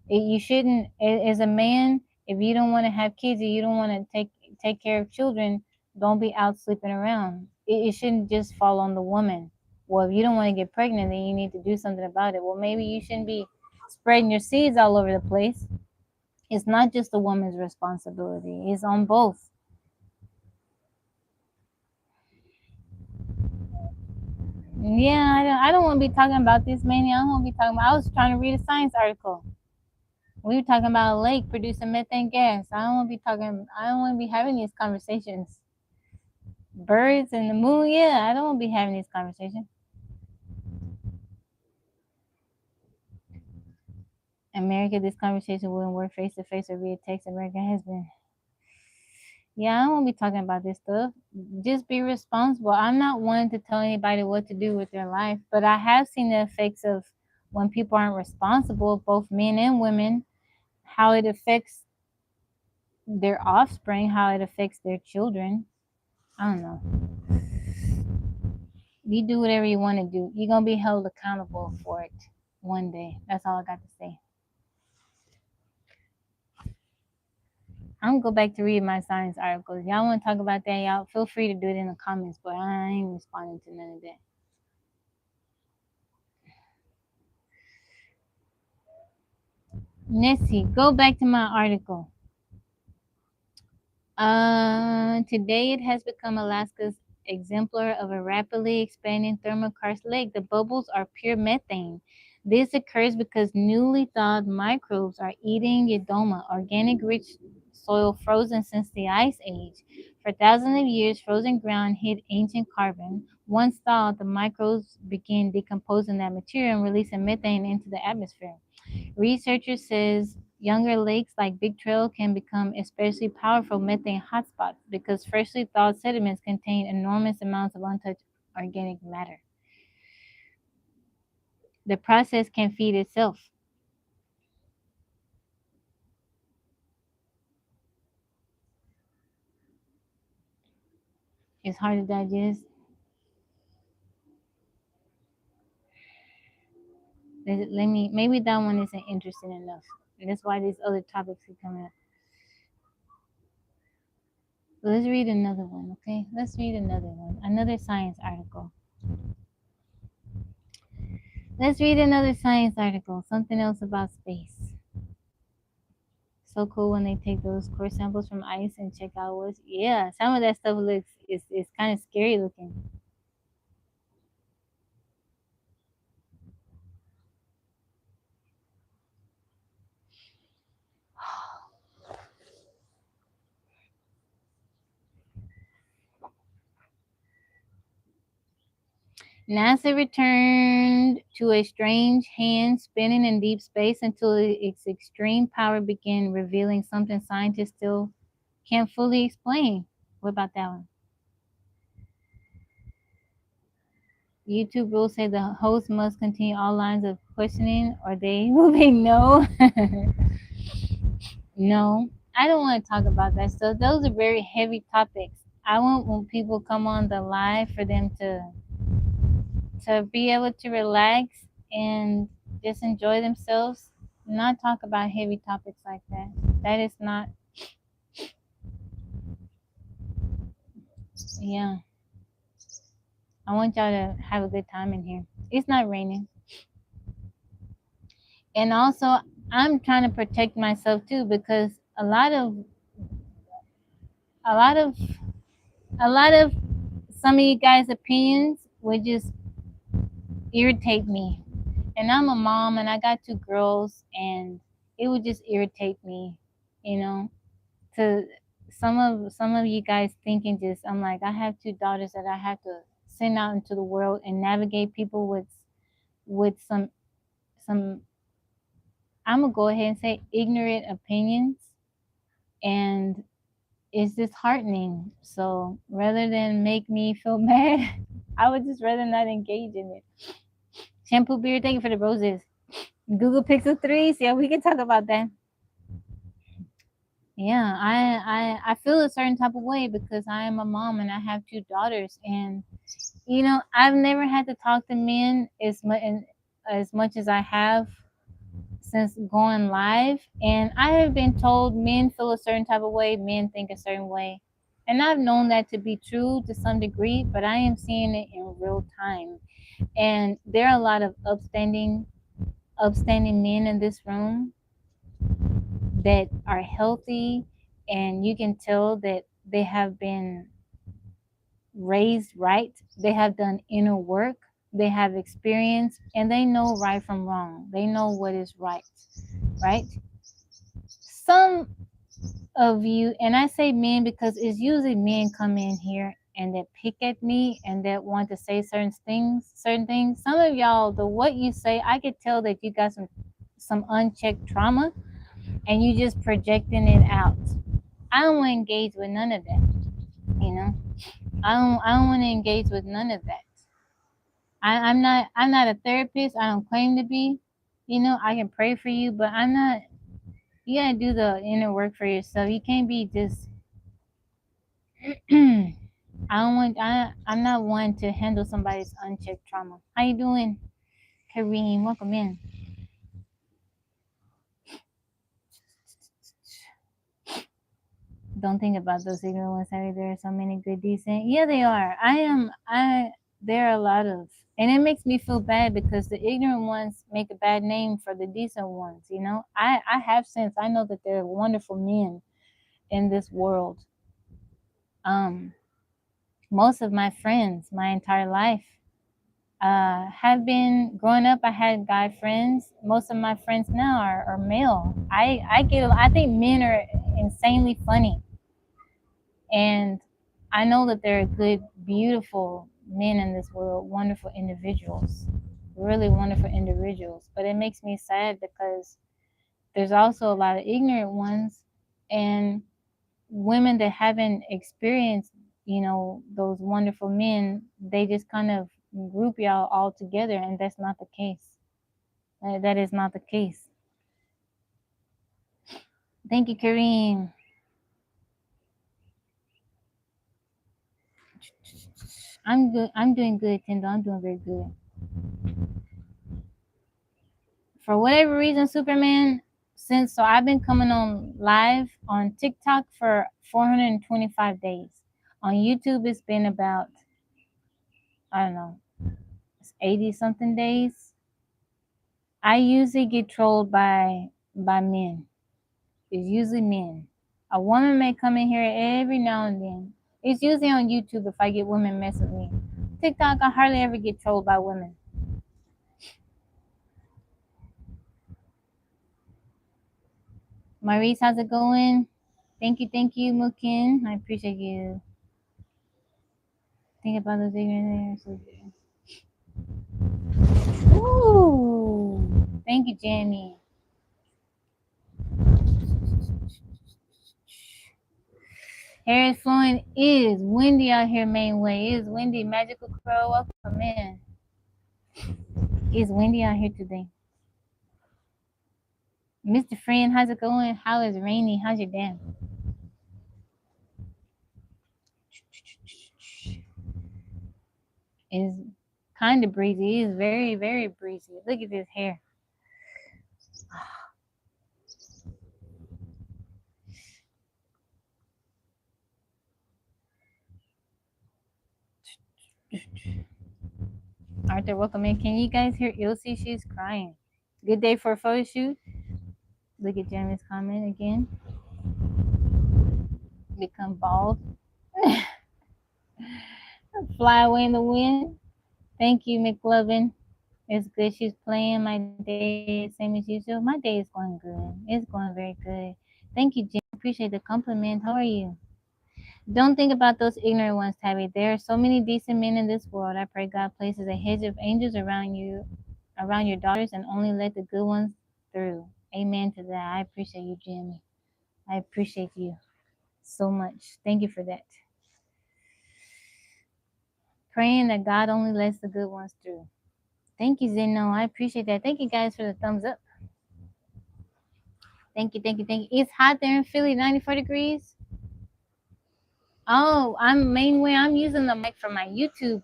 You shouldn't, as a man, if you don't want to have kids or you don't want to take care of children, don't be out sleeping around. It shouldn't just fall on the woman. Well, if you don't want to get pregnant, then you need to do something about it. Well, maybe you shouldn't be spreading your seeds all over the place. It's not just the woman's responsibility. It's on both. Yeah, I don't want to be talking about this, man. I don't want to be talking about. I was trying to read a science article. We were talking about a lake producing methane gas. I don't want to be talking. I don't want to be having these conversations. Birds and the moon. Yeah, I don't want to be having these conversations. America, this conversation wouldn't work face to face or via text. America has been. Yeah, I don't want to be talking about this stuff. Just be responsible. I'm not one to tell anybody what to do with their life, but I have seen the effects of when people aren't responsible, both men and women, how it affects their offspring, how it affects their children. I don't know. You do whatever you want to do. You're going to be held accountable for it one day. That's all I got to say. I'm going to go back to read my science articles. Y'all want to talk about that? Y'all feel free to do it in the comments, but I ain't responding to none of that. Nessie, go back to my article. Today it has become Alaska's exemplar of a rapidly expanding thermokarst lake. The bubbles are pure methane. This occurs because newly thawed microbes are eating Yodoma, organic rich soil frozen since the Ice Age. For thousands of years, frozen ground hid ancient carbon. Once thawed, the microbes began decomposing that material and releasing methane into the atmosphere. Researchers says younger lakes like Big Trail can become especially powerful methane hotspots because freshly thawed sediments contain enormous amounts of untouched organic matter. The process can feed itself. It's hard to digest. Let me, maybe that one isn't interesting enough. And that's why these other topics are coming up. Let's read another one, okay? Let's read another one. Another science article. Let's read another science article. Something else about space. So cool when they take those core samples from ice and check out what's, yeah, some of that stuff looks is kind of scary looking. NASA returned to a strange hand spinning in deep space until its extreme power began revealing something scientists still can't fully explain. What about that one? YouTube rules say the host must continue all lines of questioning or they will be no. No, I don't want to talk about that stuff. Those are very heavy topics. I want when people come on the live for them to be able to relax and just enjoy themselves, not talk about heavy topics like that. That is not, yeah. I want y'all to have a good time in here. It's not raining. And also, I'm trying to protect myself too because a lot of a lot of a lot of some of you guys' opinions would just irritate me. And I'm a mom and I got two girls and it would just irritate me, you know, to some of you guys thinking just, I'm like, I have two daughters that I have to send out into the world and navigate people with some I'm gonna go ahead and say ignorant opinions, and it's disheartening. So rather than make me feel mad, I would just rather not engage in it. Shampoo beer, thank you for the roses. Google Pixel 3, yeah, we can talk about that. Yeah, I feel a certain type of way because I am a mom and I have two daughters, and you know, I've never had to talk to men as much as I have since going live, and I have been told men feel a certain type of way, men think a certain way, and I've known that to be true to some degree, but I am seeing it in real time, and there are a lot of upstanding men in this room that are healthy, and you can tell that they have been raised right, they have done inner work, they have experience, and they know right from wrong, they know what is right, right? Some of you, and I say men because it's usually men come in here and that pick at me and that want to say certain things. Some of y'all, the what you say, I could tell that you got some unchecked trauma and you just projecting it out. I don't want to engage with none of that. You know, I don't want to engage with none of that. I'm not a therapist. I don't claim to be. You know, I can pray for you, but I'm not. You gotta do the inner work for yourself. You can't be just. I'm not one to handle somebody's unchecked trauma. How you doing, Kareem? Welcome in. Don't think about those ignorant ones, Harry. There are so many good, decent. Yeah, they are. There are a lot of, and it makes me feel bad because the ignorant ones make a bad name for the decent ones. You know, I have sense. I know that there are wonderful men in this world. Most of my friends, my entire life, have been growing up. I had guy friends. Most of my friends now are male. I think men are insanely funny, and I know that there are good, beautiful men in this world, wonderful individuals, really wonderful individuals. But it makes me sad because there's also a lot of ignorant ones and women that haven't experienced, you know, those wonderful men. They just kind of group y'all all together, and that's not the case. That is not the case. Thank you, Kareem. I'm good. I'm doing good, Tindo. I'm doing very good. For whatever reason, Superman, so I've been coming on live on TikTok for 425 days. On YouTube, it's been about, I don't know, 80 something days. I usually get trolled by men. It's usually men. A woman may come in here every now and then. It's usually on YouTube if I get women mess with me. TikTok, I hardly ever get trolled by women. Maurice, how's it going? Thank you, Mukin. I appreciate you. Think about those ignorant. Ooh, thank you, Jamie. Hair is flowing. Is windy out here, main way. Is windy. Magical Crow, welcome in. It's windy out here today. Mr. Friend, how's it going? How is Rainy? How's your day? It's kind of breezy. It's very, very breezy. Look at this hair. Arthur, welcome in. Can you guys hear Ilse? She's crying. Good day for a photo shoot. Look at Jamie's comment again. Become bald. Fly away in the wind. Thank you, McLovin. It's good she's playing. My day, same as usual. My day is going good. It's going very good. Thank you, Jim. Appreciate the compliment. How are you? Don't think about those ignorant ones, Tabby. There are so many decent men in this world. I pray God places a hedge of angels around you, around your daughters, and only let the good ones through. Amen to that. I appreciate you, Jimmy. I appreciate you so much. Thank you for that. Praying that God only lets the good ones through. Thank you, Zeno. I appreciate that. Thank you guys for the thumbs up. Thank you, thank you, thank you. It's hot there in Philly, 94 degrees. Oh, I'm using the mic for my YouTube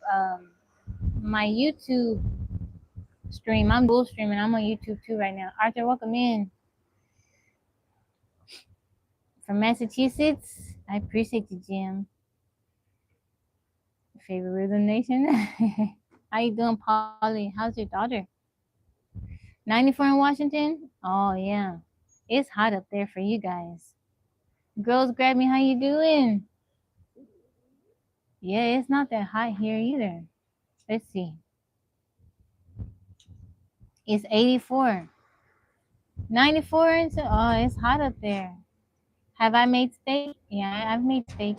stream. I'm dual streaming. I'm on YouTube too right now. Arthur, welcome in from Massachusetts. I appreciate you, Jim. Favorite Rhythm Nation. How you doing, Polly? How's your daughter? 94 in Washington? Oh yeah. It's hot up there for you guys. Girls grab me, how you doing? Yeah, it's not that hot here either. Let's see. It's 84. 94 and so oh, it's hot up there. Have I made steak? Yeah, I've made steak.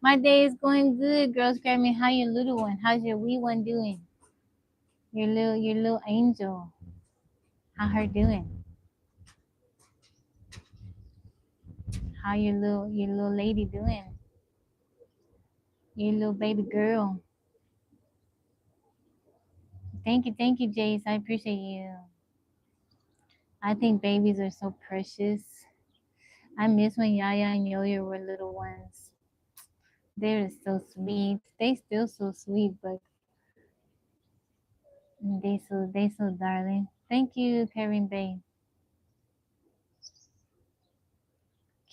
My day is going good. Girls grab me, how your little one? How's your wee one doing? Your little angel. How her doing? How your little lady doing? Your little baby girl. Thank you, Jace. I appreciate you. I think babies are so precious. I miss when Yaya and Yo-Yo were little ones. They're so sweet. They still so sweet, but they so darling. Thank you, Karen Bay.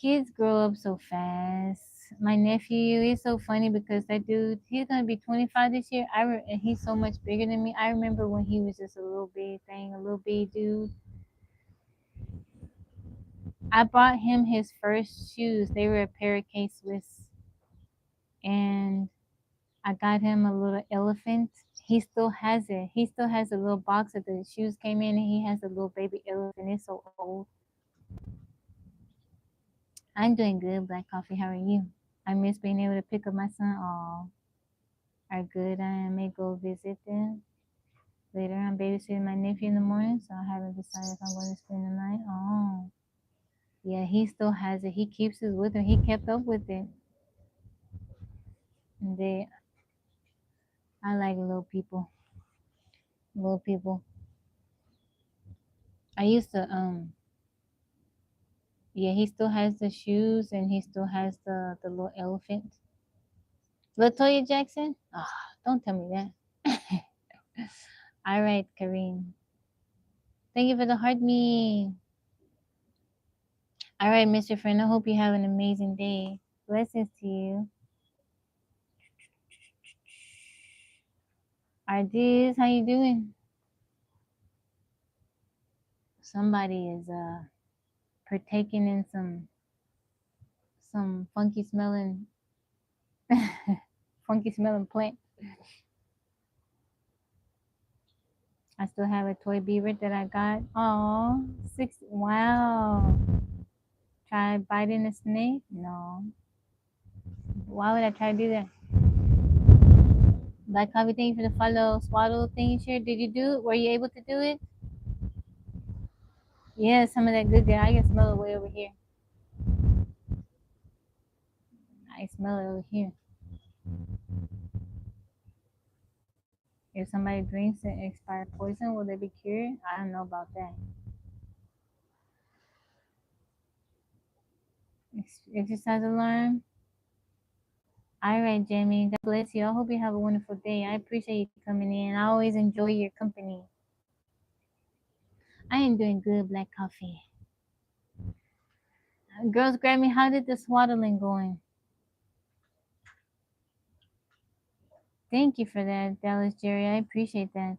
Kids grow up so fast. My nephew is so funny because that dude, he's gonna be 25 this year. And he's so much bigger than me. I remember when he was just a little bitty thing, a little bitty dude. I bought him his first shoes. They were a pair of K-Swiss, and I got him a little elephant. He still has it. He still has a little box that the shoes came in, and he has a little baby elephant. It's so old. I'm doing good, Black Coffee. How are you? I miss being able to pick up my son. Oh, are good. I may go visit them later. I'm babysitting my nephew in the morning, so I haven't decided if I'm going to spend the night. Oh, yeah, he still has it. He keeps it with him. He kept up with it. And I like little people. Little people. I used to yeah, he still has the shoes and he still has the little elephant. Latoya Jackson? Ah, don't tell me that. All right, Kareem. Thank you for the heart me. All right, Mr. Friend. I hope you have an amazing day. Blessings to you. Ardiz, how you doing? Somebody is partaking in some funky smelling funky smelling plant. I still have a toy beaver that I got. Oh, 6. Wow. Try biting a snake? No. Why would I try to do that? Black Coffee, thank you for the follow. Swaddle thing you shared. Did you do it? Were you able to do it? Yeah, some of that good there. I can smell it way over here. I smell it over here. If somebody drinks an expired poison, will they be cured? I don't know about that. Exercise alarm. All right, Jamie. God bless you. I hope you have a wonderful day. I appreciate you coming in. I always enjoy your company. I am doing good, Black Coffee. Girls, grab me. How did the swaddling going? Thank you for that, Dallas Jerry. I appreciate that.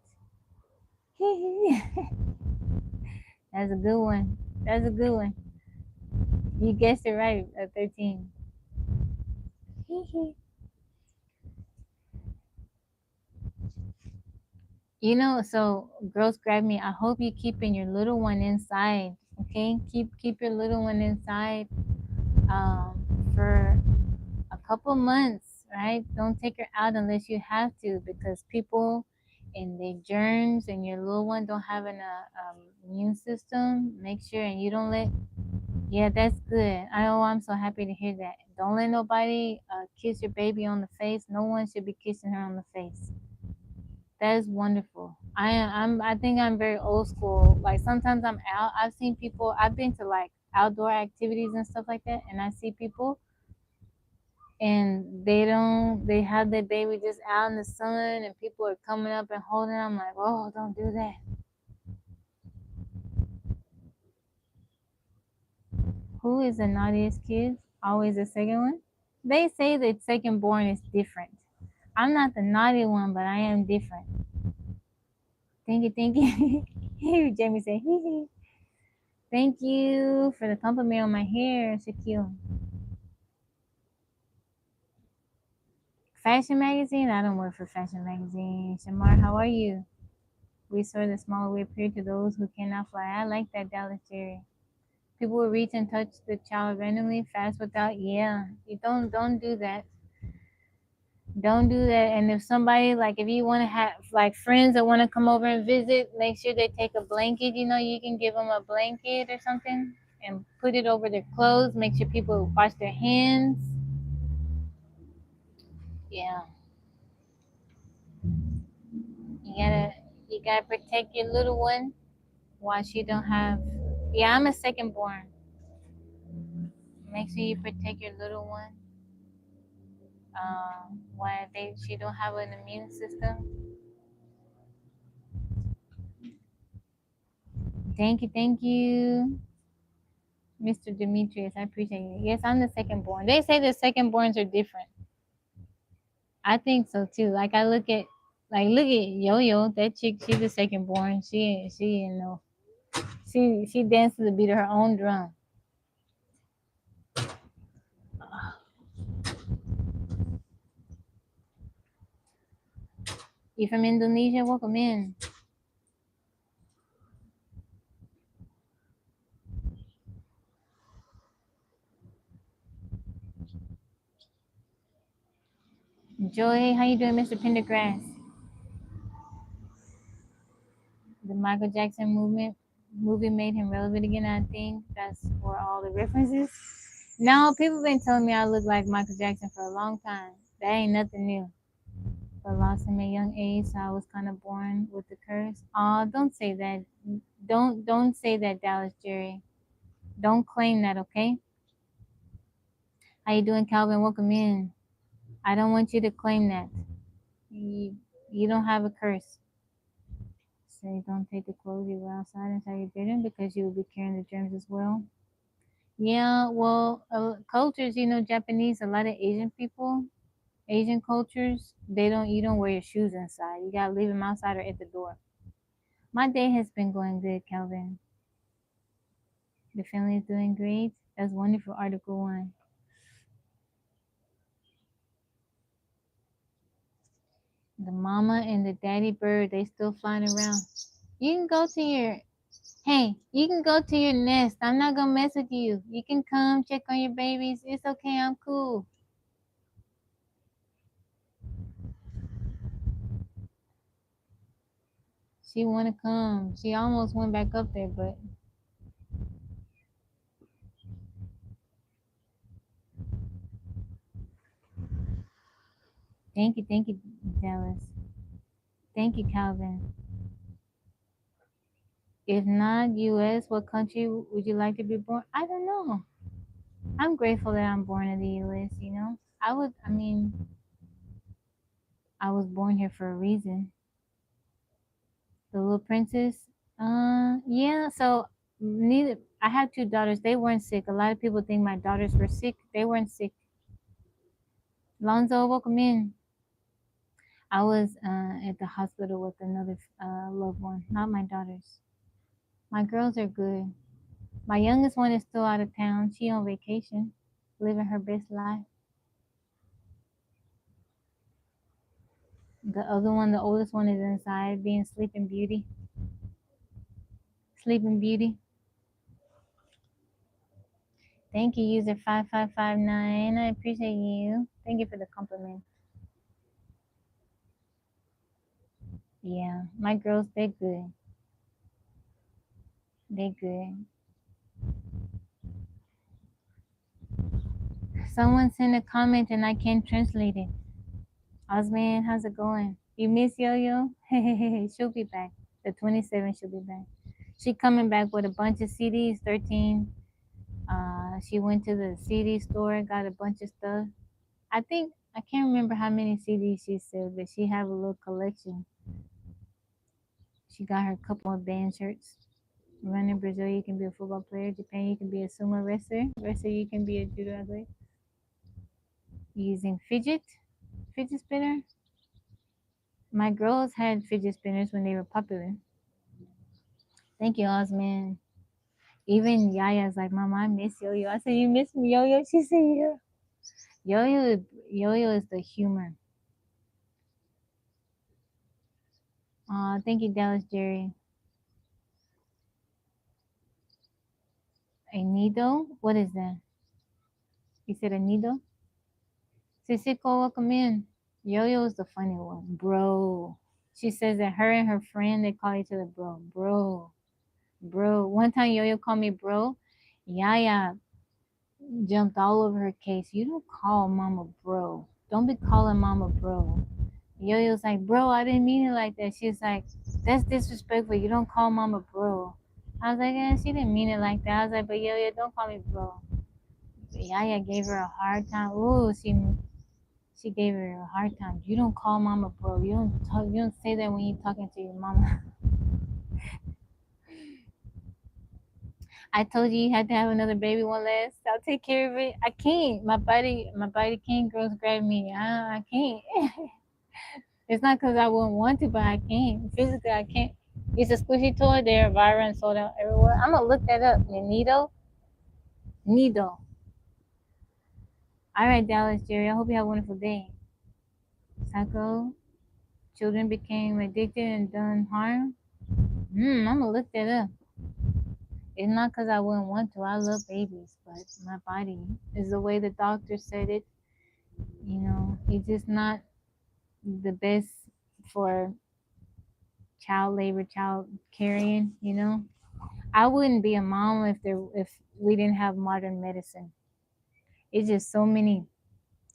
That's a good one. That's a good one. You guessed it right, 13. You know, so girls grab me. I hope you keeping your little one inside. Okay, keep your little one inside. For couple months, right? Don't take her out unless you have to, because people and the germs and your little one don't have an immune system. Make sure, and you don't let. Yeah, that's good. I'm so happy to hear that. Don't let nobody kiss your baby on the face. No one should be kissing her on the face. That is wonderful. I think I'm very old school. Like sometimes I'm out. I've seen people. I've been to like outdoor activities and stuff like that, and I see people, and they have their baby just out in the sun, and people are coming up and holding. I'm like, oh, don't do that. Who is the naughtiest kid? Always the second one. They say the second born is different. I'm not the naughty one, but I am different. Thank you, thank you. Jamie said, hee hee. Thank you for the compliment on my hair, Shaquille. Fashion magazine? I don't work for fashion magazine. Shamar, how are you? We saw the small way appear to those who cannot fly. I like that, Dallas Jerry. People will reach and touch the child randomly, fast without. Yeah, you don't do that. Don't do that. And if somebody, like, if you want to have like friends that want to come over and visit, make sure they take a blanket. You know, you can give them a blanket or something and put it over their clothes. Make sure people wash their hands. Yeah, you gotta you gotta protect your little one while she don't have. Yeah, I'm a second born. Make sure you protect your little one when she don't have an immune system. Thank you, Mr. Demetrius. I appreciate it. Yes, I'm the second born. They say the second borns are different. I think so too. Like I look at Yo Yo, that chick. She's the second born. She you know she dances to beat her own drum. You from Indonesia? Welcome in. Joy, how you doing, Mr. Pendergrass? The Michael Jackson movie made him relevant again. I think that's for all the references. No, people been telling me I look like Michael Jackson for a long time. That ain't nothing new. But lost him at a young age, so I was kind of born with the curse. Oh, don't say that. Don't say that, Dallas Jerry. Don't claim that, okay? How you doing, Calvin? Welcome in. I don't want you to claim that. You don't have a curse. Say don't take the clothes you wear outside inside your bedroom because you will be carrying the germs as well. Yeah, well, cultures, Japanese, a lot of Asian people, Asian cultures, you don't wear your shoes inside. You gotta leave them outside or at the door. My day has been going good, Calvin. The family is doing great. That's wonderful. Article 1. The mama and the daddy bird, they still flying around. You can go to your Hey, you can go to your nest. I'm not gonna mess with you. You can come check on your babies. It's okay. I'm cool. She wanna come. She almost went back up there, but thank you, Dallas. Thank you, Calvin. If not U.S., what country would you like to be born? I don't know. I'm grateful that I'm born in the U.S. I mean, I was born here for a reason. The little princess. Yeah. So neither. I have two daughters. They weren't sick. A lot of people think my daughters were sick. They weren't sick. Lonzo, welcome in. I was at the hospital with another loved one, not my daughters. My girls are good. My youngest one is still out of town. She on vacation, living her best life. The other one, the oldest one, is inside being Sleeping Beauty. Sleeping Beauty. Thank you, user 5559. I appreciate you. Thank you for the compliment. Yeah, my girls, they're good. They're good. Someone sent a comment and I can't translate it. Osman, how's it going? You miss Yo-Yo? She'll be back. The 27th, she'll be back. She coming back with a bunch of CDs, 13. She went to the CD store, got a bunch of stuff. I can't remember how many CDs she said, but she have a little collection. She got her couple of band shirts. Run in Brazil, you can be a football player. Japan, you can be a sumo wrestler. Wrestler, you can be a judo athlete. Using fidget spinner. My girls had fidget spinners when they were popular. Thank you, Osman. Even Yaya's like, Mama, I miss Yo-Yo. I said, you miss me, Yo-Yo? She said, yeah. Yo-Yo is the humor. Thank you, Dallas Jerry. A needle? What is that? You said a needle? Sissiko, welcome in. Yo-Yo is the funny one. Bro. She says that her and her friend, they call each other bro. Bro. One time Yo-Yo called me bro. Yaya jumped all over her case. You don't call mama bro. Don't be calling mama bro. Yo-Yo's like, bro, I didn't mean it like that. She's like, that's disrespectful. You don't call mama bro. I was like, yeah, she didn't mean it like that. I was like, but Yo-Yo, don't call me bro. But Yaya gave her a hard time. Ooh, she gave her a hard time. You don't call mama bro. You don't say that when you're talking to your mama. I told you had to have another baby one last. I'll take care of it. I can't. My body can't. Girls grab me. I can't. It's not because I wouldn't want to, but I can't. Physically, I can't. It's a squishy toy. They're viral and sold out everywhere. I'm gonna look that up. Needle. All right, Dallas Jerry. I hope you have a wonderful day. Psycho. Children became addicted and done harm. I'm gonna look that up. It's not because I wouldn't want to. I love babies, but my body is the way the doctor said it. It's just not the best for child labor, child carrying. I wouldn't be a mom if we didn't have modern medicine. It's just so many.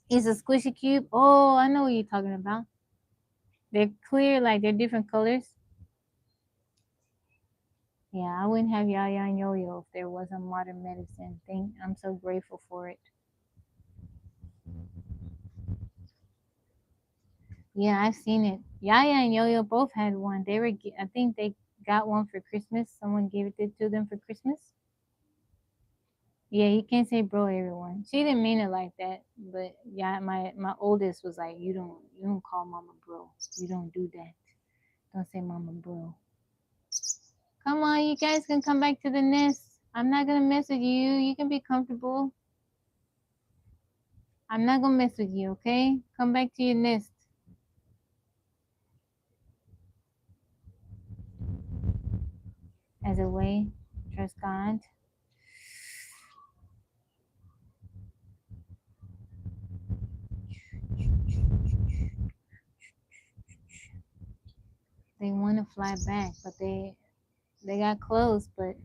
It's a squishy cube. Oh, I know what you're talking about. They're clear, like they're different colors. Yeah, I wouldn't have Yaya and Yo-Yo if there wasn't modern medicine. I'm so grateful for it. Yeah, I've seen it. Yaya and Yo-Yo both had one. I think they got one for Christmas. Someone gave it to them for Christmas. Yeah, you can't say bro, everyone. She didn't mean it like that, but yeah, my oldest was like, you don't call mama bro. You don't do that. Don't say mama bro. Come on, you guys can come back to the nest. I'm not gonna mess with you. You can be comfortable. I'm not gonna mess with you, okay? Come back to your nest. As a way, trust God. They want to fly back, but they got close, but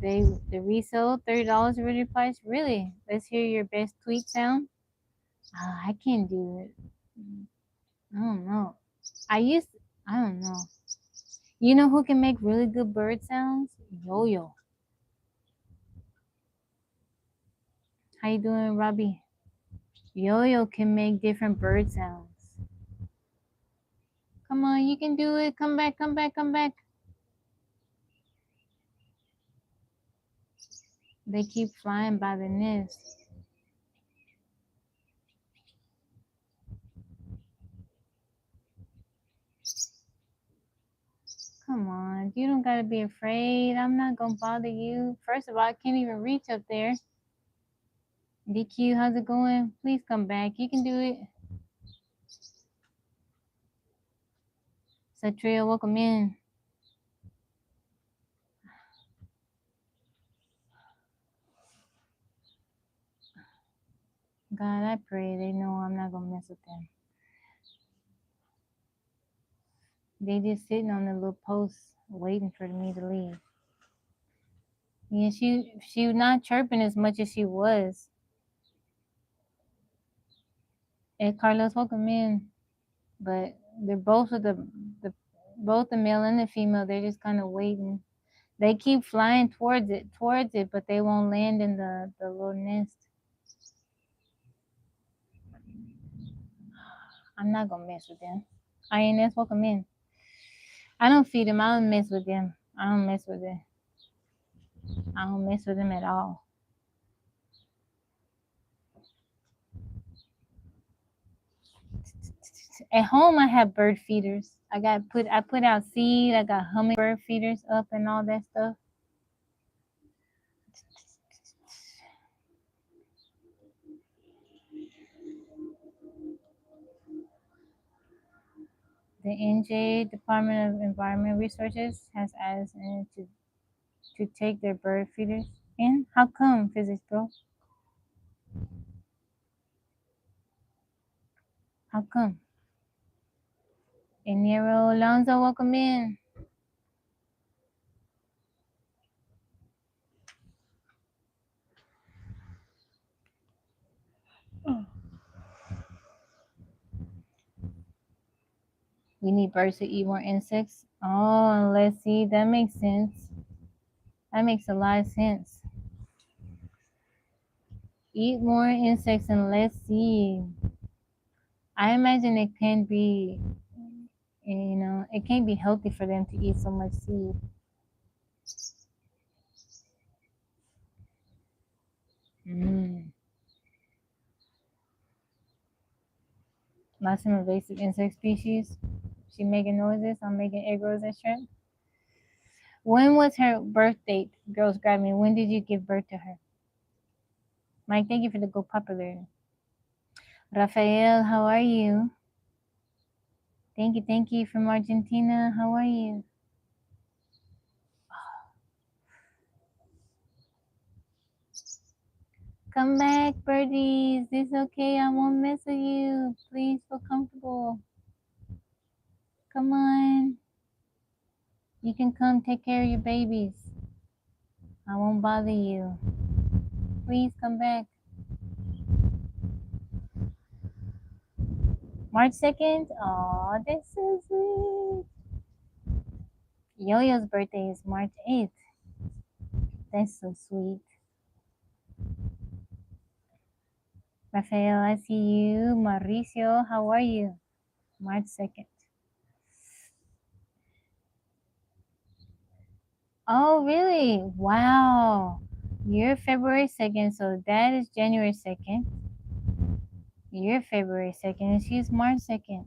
the resale $30 original price. Really? Let's hear your best tweet sound. I can't do it. I don't know. I don't know. You know who can make really good bird sounds? Yo-Yo. How you doing, Robbie? Yo-Yo can make different bird sounds. Come on, you can do it. Come back, come back, come back. They keep flying by the nest. Come on, you don't gotta be afraid. I'm not gonna bother you. First of all, I can't even reach up there. DQ, how's it going? Please come back. You can do it. Satria, welcome in. God, I pray they know I'm not gonna mess with them. They just sitting on the little post waiting for me to leave. Yeah, she was not chirping as much as she was. And Carlos, welcome in. But they're both of both the male and the female. They're just kind of waiting. They keep flying towards it, but they won't land in the little nest. I'm not gonna mess with them. INS, welcome in. I don't feed them. I don't mess with them. I don't mess with them. I don't mess with them at all. At home, I have bird feeders. I put out seed. I got hummingbird feeders up and all that stuff. The NJ Department of Environmental Resources has asked to take their bird feeders in. How come, physics bro? How come? Enero Alonso, welcome in. We need birds to eat more insects. Oh, let's see. That makes sense. That makes a lot of sense. Eat more insects and less seed. I imagine it can be, it can't be healthy for them to eat so much seed. Lots of invasive insect species. She making noises. I'm making egg rolls and shrimp. When was her birth date? Girls grab me. When did you give birth to her? Mike, thank you for the Go Popular. Rafael, how are you? Thank you from Argentina. How are you? Come back, birdies. It's okay. I won't mess with you. Please feel comfortable. Come on. You can come take care of your babies. I won't bother you. Please come back. March 2nd? Oh, that's so sweet. Yo-Yo's birthday is March 8th. That's so sweet. Rafael, I see you. Mauricio, how are you? March 2nd. Oh, really? Wow. You're February 2nd, so that is January 2nd. You're February 2nd, and she's March 2nd.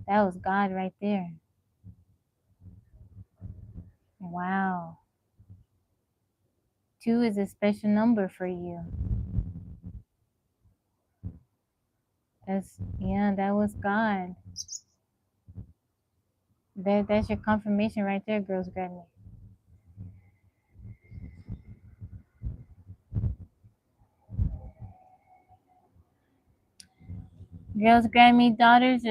That was God right there. Wow. 2 is a special number for you. That was God. That's your confirmation right there, girls grab me. Girls grab me, daughters.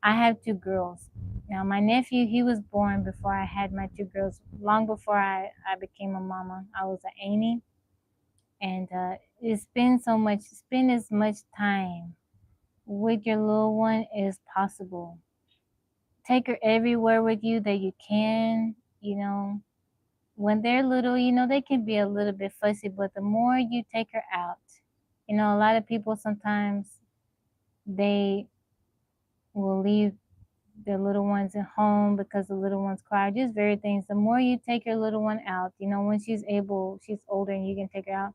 I have 2 girls. Now my nephew, he was born before I had my 2 girls. Long before I became a mama, I was an auntie, and spend as much time with your little one as possible. Take her everywhere with you that you can. When they're little, they can be a little bit fussy, but the more you take her out, a lot of people sometimes they will leave their little ones at home because the little ones cry. Just very things. The more you take your little one out, when she's older and you can take her out,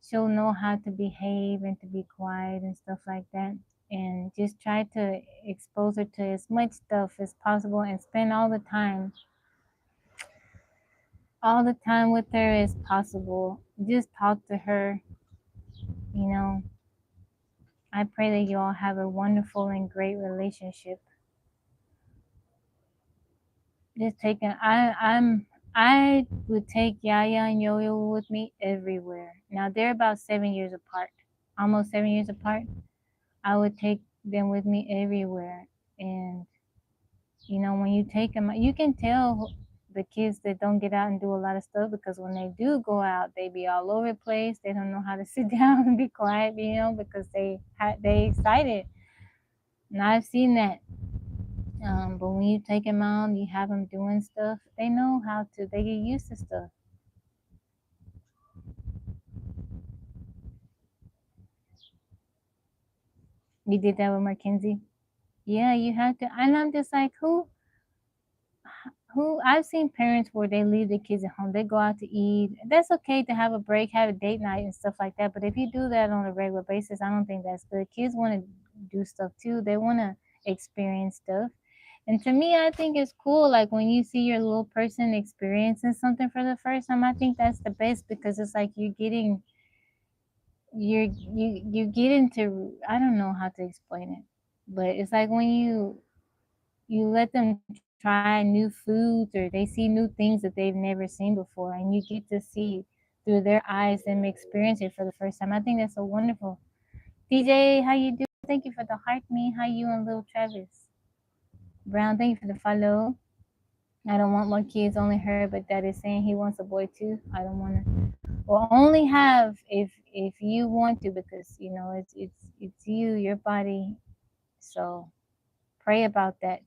she'll know how to behave and to be quiet and stuff like that. And just try to expose her to as much stuff as possible and spend all the time with her as possible. Just talk to her. I pray that you all have a wonderful and great relationship. Just taking I would take Yaya and Yo-Yo with me everywhere. Now they're about 7 years apart, almost 7 years apart. I would take them with me everywhere. And when you take them, you can tell the kids that don't get out and do a lot of stuff, because when they do go out, they be all over the place. They don't know how to sit down and be quiet, because they excited. And I've seen that. But when you take them out, you have them doing stuff. They know how to. They get used to stuff. You did that with Mackenzie. Yeah, you have to. And I'm just like, who I've seen parents where they leave the kids at home, they go out to eat. That's okay to have a break, have a date night and stuff like that, but if you do that on a regular basis, I don't think that's good. Kids want to do stuff too. They want to experience stuff. And to me, I think it's cool, like when you see your little person experiencing something for the first time. I think that's the best, because it's like you get into, I don't know how to explain it, but it's like when you let them try new foods, or they see new things that they've never seen before, and you get to see through their eyes them experience it for the first time. I think that's so wonderful. DJ, how you doing? Thank you for the heart me. How you and little Travis Brown? Thank you for the follow. I don't want more kids, only her, but Dad is saying he wants a boy too. I don't want to. Well, only have if you want to, because it's you, your body. So pray about that.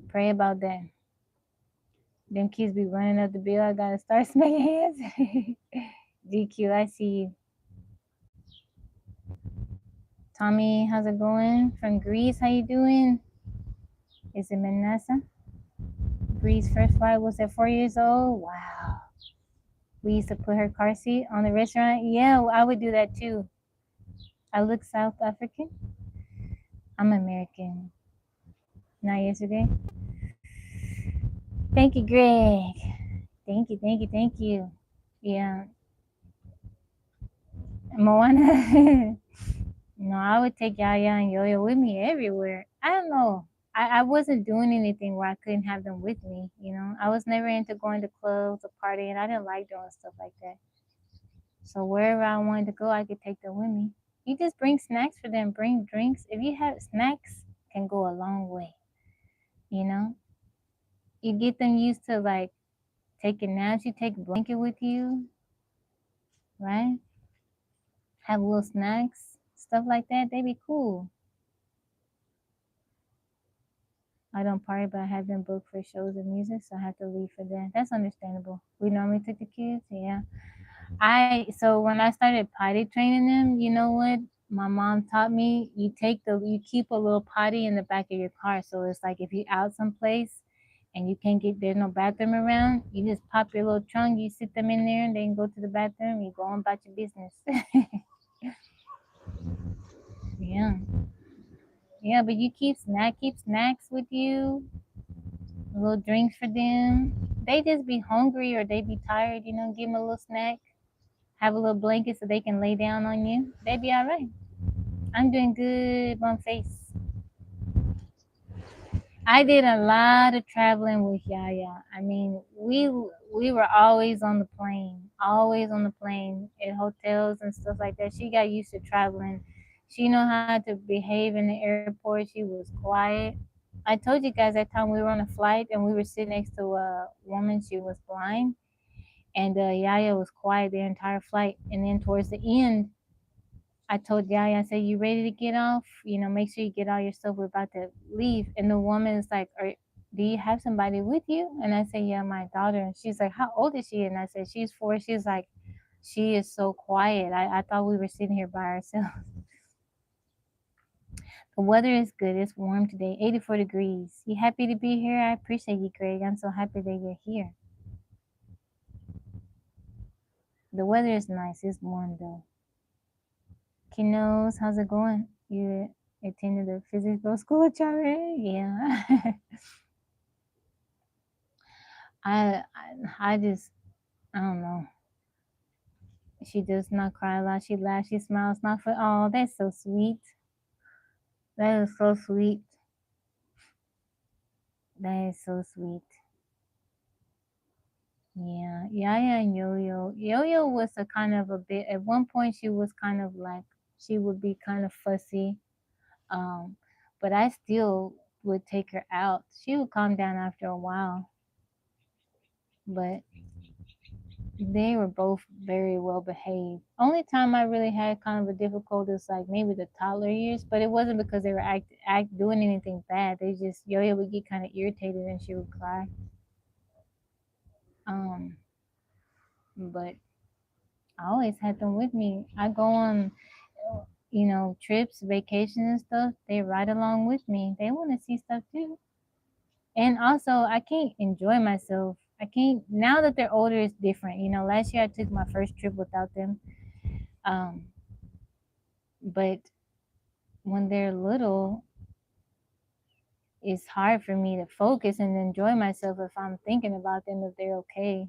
Pray about that. Them kids be running up the bill. I gotta start smacking hands. DQ, I see you. Tommy, how's it going? From Greece, how you doing? Is it Manassa? Greece first flight was at 4 years old. Wow. We used to put her car seat on the restaurant. Yeah, I would do that too. I look South African. I'm American. Not yesterday. Thank you, Greg. Thank you, thank you, thank you. Yeah. Moana. No, I would take Yaya and Yo-Yo with me everywhere. I don't know. I wasn't doing anything where I couldn't have them with me. I was never into going to clubs or partying. I didn't like doing stuff like that. So wherever I wanted to go, I could take them with me. You just bring snacks for them. Bring drinks. If you have snacks, can go a long way. You get them used to like taking naps. You take a blanket with you, right? Have little snacks, stuff like that. They be cool. I don't party, but I have them booked for shows and music, so I have to leave for that. That's understandable. We normally take the kids, yeah. So when I started potty training them, you know what? My mom taught me you keep a little potty in the back of your car. So it's like if you're out someplace and you can't there's no bathroom around, you just pop your little trunk, you sit them in there and then go to the bathroom, you go on about your business. Yeah. Yeah, but you keep snacks with you, little drinks for them. They just be hungry or they be tired, give them a little snack, have a little blanket so they can lay down on you. They be all right. I'm doing good, one face. I did a lot of traveling with Yaya. I mean, we were always on the plane at hotels and stuff like that. She got used to traveling. She know how to behave in the airport. She was quiet. I told you guys that time we were on a flight and we were sitting next to a woman. She was blind, and Yaya was quiet the entire flight. And then towards the end, I told Yaya, I said, "You ready to get off? Make sure you get all your stuff. We're about to leave." And the woman is like, "Do you have somebody with you?" And I said, "Yeah, my daughter." And she's like, "How old is she?" And I said, "She's 4." She's like, "She is so quiet. I thought we were sitting here by ourselves." The weather is good. It's warm today, 84 degrees. You happy to be here? I appreciate you, Greg. I'm so happy that you're here. The weather is nice. It's warm though. Kiddos, how's it going? You attended the physics girl school, Charlie? Yeah. I just, I don't know. She does not cry a lot. She laughs, she smiles, not for, oh, that's so sweet. That is so sweet. That is so sweet. Yeah, Yaya and Yo-Yo. Yo-Yo was a kind of a bit. At one point, she was kind of like she would be kind of fussy. Um, but I still would take her out. She would calm down after a while. But they were both very well behaved. Only time I really had kind of a difficult is like maybe the toddler years, but it wasn't because they were act doing anything bad. They just Yo-Yo would get kind of irritated and she would cry. Um, but I always had them with me. I go on, trips, vacations and stuff. They ride along with me. They want to see stuff too. And also, I can't enjoy myself. I can't now that they're older. It's different. Last year I took my first trip without them. Um, but when they're little, it's hard for me to focus and enjoy myself if I'm thinking about them if they're okay.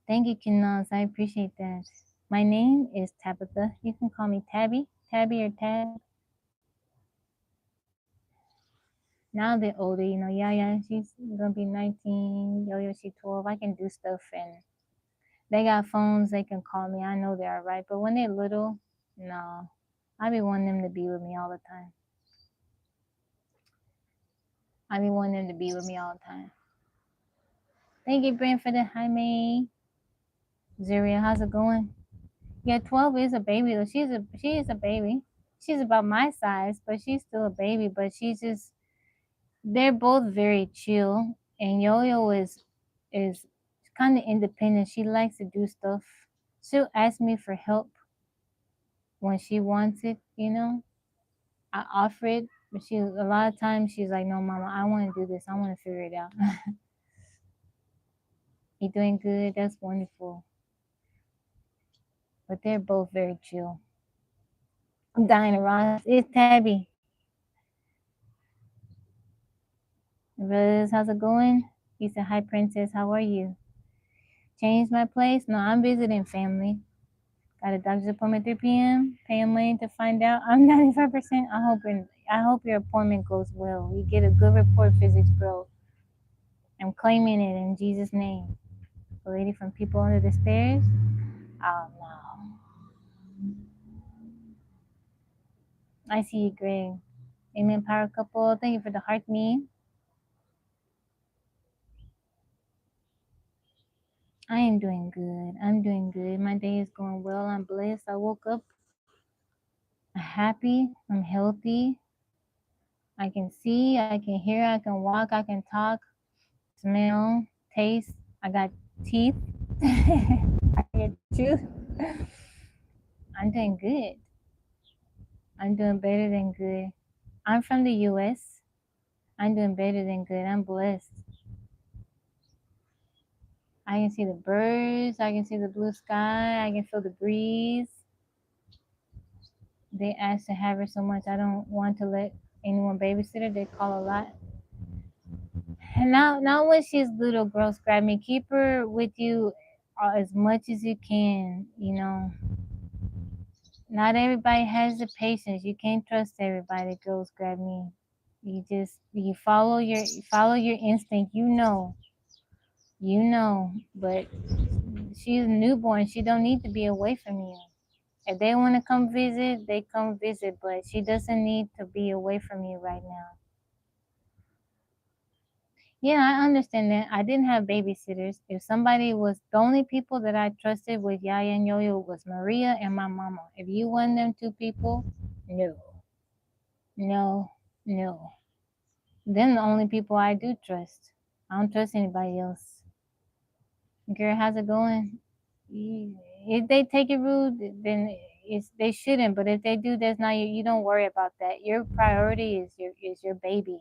Thank you, Kinas. I appreciate that. My name is Tabitha. You can call me Tabby or Tab. Now they're older, Yaya, she's gonna be 19, Yo-Yo, she's 12. I can do stuff and they got phones, they can call me. I know they're alright. But when they're little, no. I be wanting them to be with me all the time. I be wanting them to be with me all the time. Thank you, Brent, for the hi, May. Zaria, how's it going? Yeah, 12 is a baby though. She is a baby. She's about my size, but she's still a baby. But they're both very chill. And Yo-Yo is kind of independent. She likes to do stuff. She'll ask me for help when she wants it. I offer it, but a lot of times she's like, "No, Mama, I want to do this. I want to figure it out." You doing good? That's wonderful. But they're both very chill. I'm dying to Ross. It's Tabby. Rose, how's it going? He said, "Hi, Princess. How are you?" Changed my place? No, I'm visiting family. Got a doctor's appointment 3 p.m. Paying money to find out. I'm 95%. I hope your appointment goes well. You get a good report, physics bro. I'm claiming it in Jesus' name. The lady from People Under the Stairs. Oh no. I see you, Greg. Amen, power couple. Thank you for the heart me. I am doing good. I'm doing good. My day is going well. I'm blessed. I woke up happy. I'm healthy. I can see, I can hear, I can walk, I can talk, smell, taste. I got teeth. I can chew. I'm doing good. I'm doing better than good. I'm from the US. I'm doing better than good. I'm blessed. I can see the birds. I can see the blue sky. I can feel the breeze. They ask to have her so much. I don't want to let anyone babysit her. They call a lot. And now when she's little, girls grab me. Keep her with you as much as you can. Not everybody has the patience. You can't trust everybody. Girls grab me. You follow your instinct. But she's a newborn. She don't need to be away from you. If they want to come visit, they come visit, but she doesn't need to be away from you right now. Yeah, I understand that. I didn't have babysitters. If somebody was the only people that I trusted with Yaya and Yo-Yo was Maria and my mama. If you want them two people, no, no, no. Them the only people I do trust. I don't trust anybody else. Girl, how's it going? If they take it rude, then they shouldn't. But if they do, that's not you. You don't worry about that. Your priority is your baby,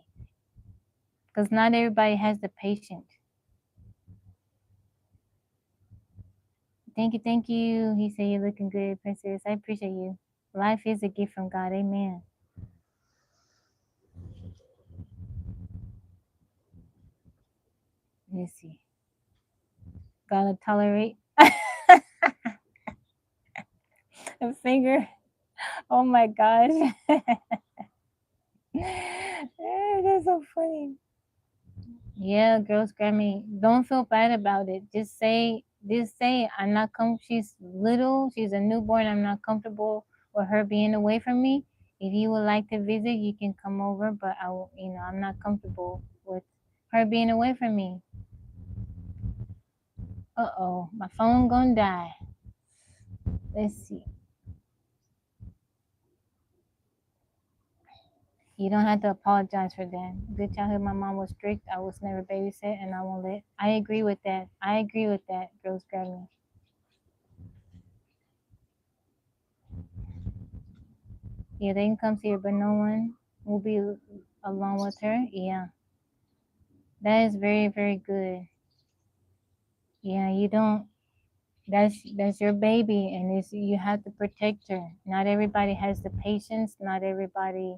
because not everybody has the patience. Thank you. He said you're looking good, princess. I appreciate you. Life is a gift from God. Amen. Let's see. Gotta tolerate a finger. Oh my gosh. That's so funny. Yeah, girls Grammy. Don't feel bad about it. Just say I'm not she's little, she's a newborn, I'm not comfortable with her being away from me. If you would like to visit, you can come over, but I'm not comfortable with her being away from me. Uh-oh, my phone gonna die. Let's see. You don't have to apologize for that. Good childhood, my mom was strict. I was never babysit, and I won't let. I agree with that. I agree with that. Girls Grammy. Yeah, they can come see her, but no one will be along with her. Yeah, that is very, very good. Yeah, you don't. That's your baby, and you have to protect her. Not everybody has the patience. Not everybody.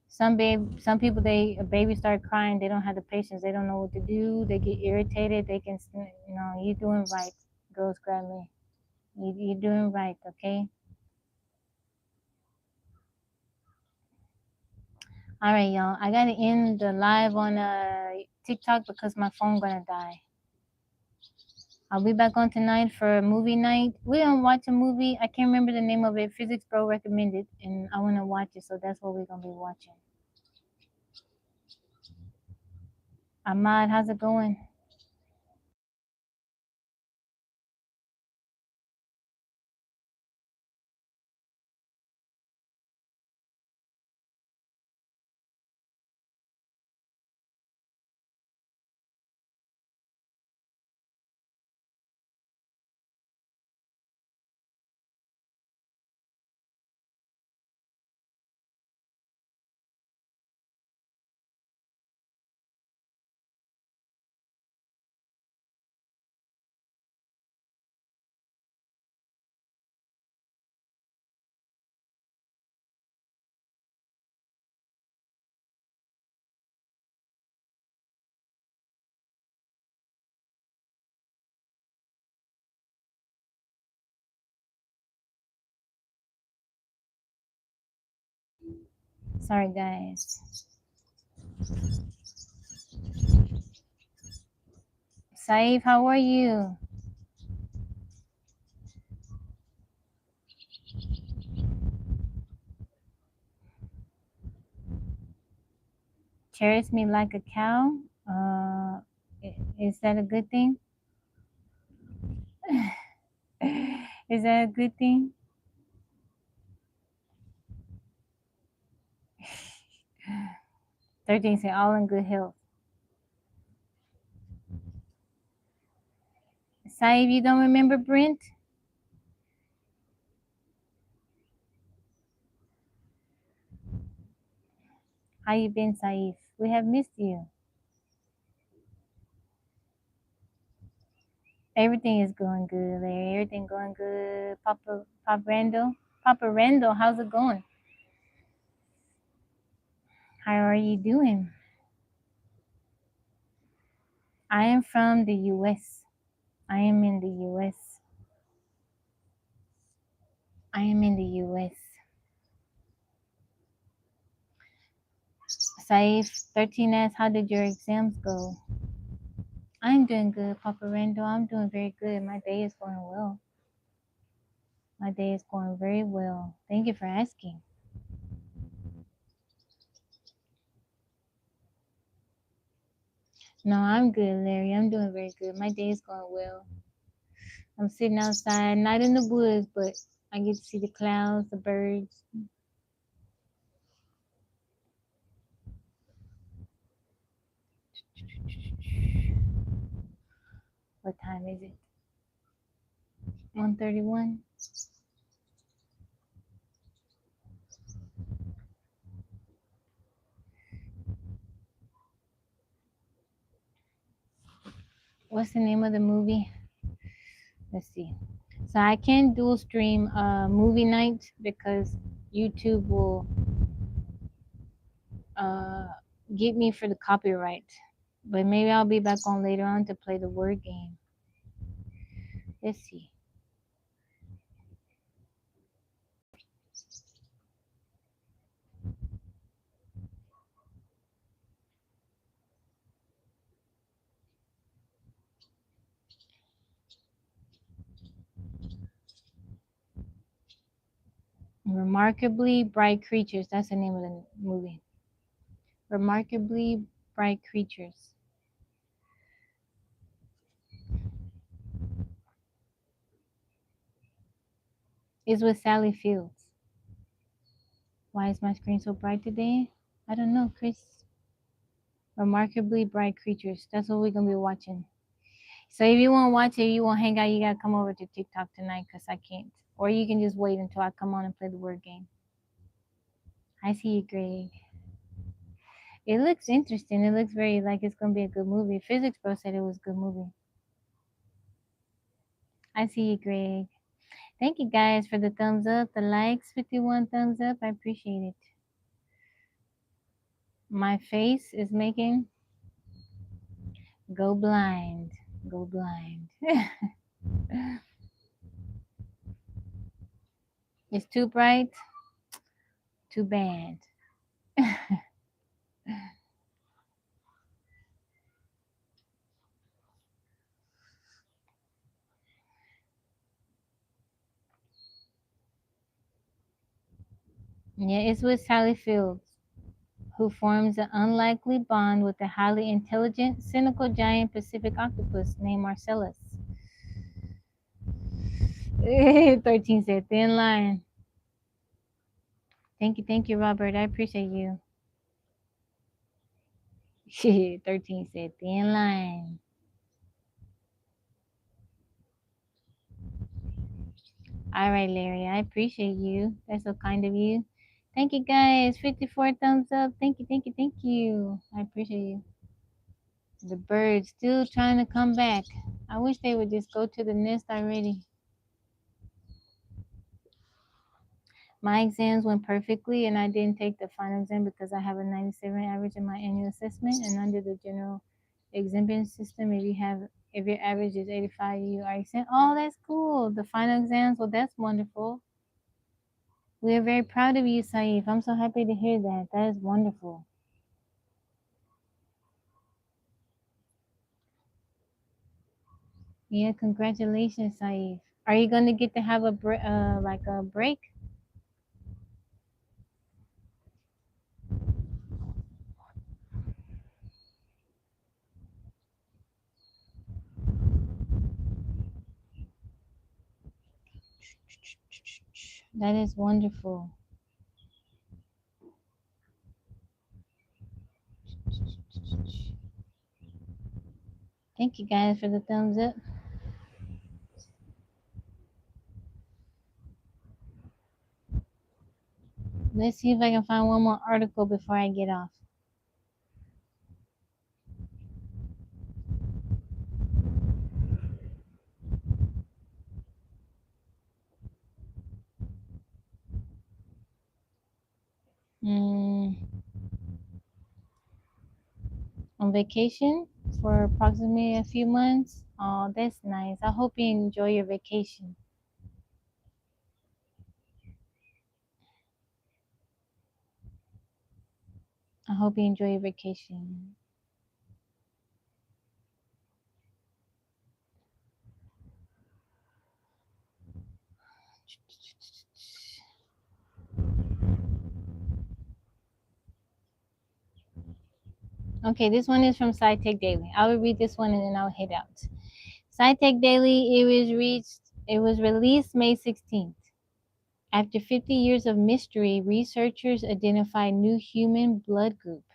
Some people, a baby start crying, they don't have the patience. They don't know what to do. They get irritated. They can, you're doing right. Girls grab me. You're doing right. Okay. All right, y'all. I gotta end the live on TikTok because my phone gonna die. I'll be back on tonight for a movie night. We're gonna watch a movie. I can't remember the name of it. Physics Bro recommended, and I wanna watch it, so that's what we're gonna be watching. Ahmad, how's it going? Sorry, guys. Saif, how are you? Cherish me like a cow. Is that a good thing? Is that a good thing? 13 say all in good health. Saif, you don't remember Brent? How you been, Saif? We have missed you. Everything is going good, Larry. Everything going good. Papa Randall. Papa Randall, how's it going? How are you doing? I am from the US. I am in the US. I am in the US. Saif, 13 asks, how did your exams go? I'm doing good, Papa Randall. I'm doing very good. My day is going well. My day is going very well. Thank you for asking. No, I'm good, Larry. I'm doing very good. My day is going well. I'm sitting outside, not in the woods, but I get to see the clouds, the birds. What time is it? 1:31. What's the name of the movie? Let's see. So I can't dual stream movie night because YouTube will uh, get me for the copyright. But maybe I'll be back on later on to play the word game. Let's see. Remarkably Bright Creatures. That's the name of the movie. Remarkably Bright Creatures. It's with Sally Fields. Why is my screen so bright today? I don't know, Chris. Remarkably Bright Creatures. That's what we're going to be watching. So if you want to watch it, you want to hang out, you got to come over to TikTok tonight because I can't. Or you can just wait until I come on and play the word game. I see you, Greg. It looks interesting. It looks very like it's going to be a good movie. Physics Bro said it was a good movie. I see you, Greg. Thank you guys for the thumbs up, the likes, 51 thumbs up. I appreciate it. My face is making go blind. Go blind. It's too bright. Too bad. Yeah, it's with Sally Fields, who forms an unlikely bond with a highly intelligent, cynical giant Pacific octopus named Marcellus. 13 said, thin line. Thank you, Robert. I appreciate you. 13 said, thin line. All right, Larry, I appreciate you. That's so kind of you. Thank you, guys. 54 thumbs up. Thank you. I appreciate you. The birds still trying to come back. I wish they would just go to the nest already. My exams went perfectly, and I didn't take the final exam because I have a 97 average in my annual assessment. And under the general exemption system, if your average is 85, you are exempt. Oh, that's cool. The final exams, well, that's wonderful. We are very proud of you, Saif. I'm so happy to hear that. That is wonderful. Yeah, congratulations, Saif. Are you going to get to have a break? That is wonderful. Thank you guys for the thumbs up. Let's see if I can find one more article before I get off. On vacation for approximately a few months. Oh, that's nice. I hope you enjoy your vacation. I hope you enjoy your vacation. Okay, this one is from SciTech Daily. I will read this one and then I'll head out. SciTech Daily, it was released May 16th. After 50 years of mystery, researchers identified new human blood group.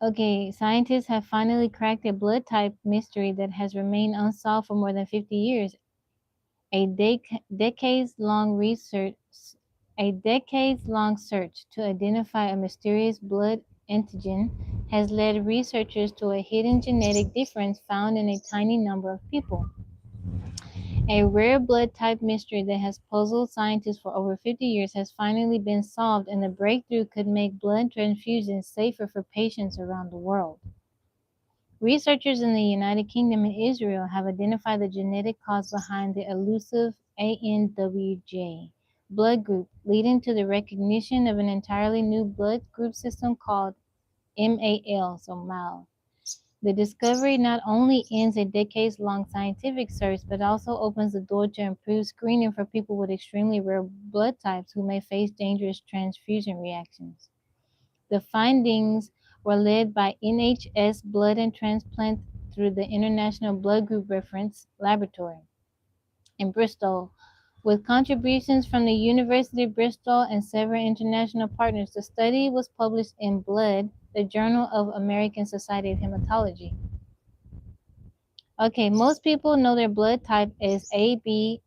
Okay, scientists have finally cracked a blood type mystery that has remained unsolved for more than 50 years. A decades-long search to identify a mysterious blood antigen has led researchers to a hidden genetic difference found in a tiny number of people. A rare blood type mystery that has puzzled scientists for over 50 years has finally been solved, and the breakthrough could make blood transfusions safer for patients around the world. Researchers in the United Kingdom and Israel have identified the genetic cause behind the elusive ANWJ blood group, leading to the recognition of an entirely new blood group system called MAL, so MAL. The discovery not only ends a decades-long scientific search, but also opens the door to improved screening for people with extremely rare blood types who may face dangerous transfusion reactions. The findings were led by NHS Blood and Transplant through the International Blood Group Reference Laboratory in Bristol, with contributions from the University of Bristol and several international partners. The study was published in Blood, the Journal of American Society of Hematology. Okay, most people know their blood type as AB,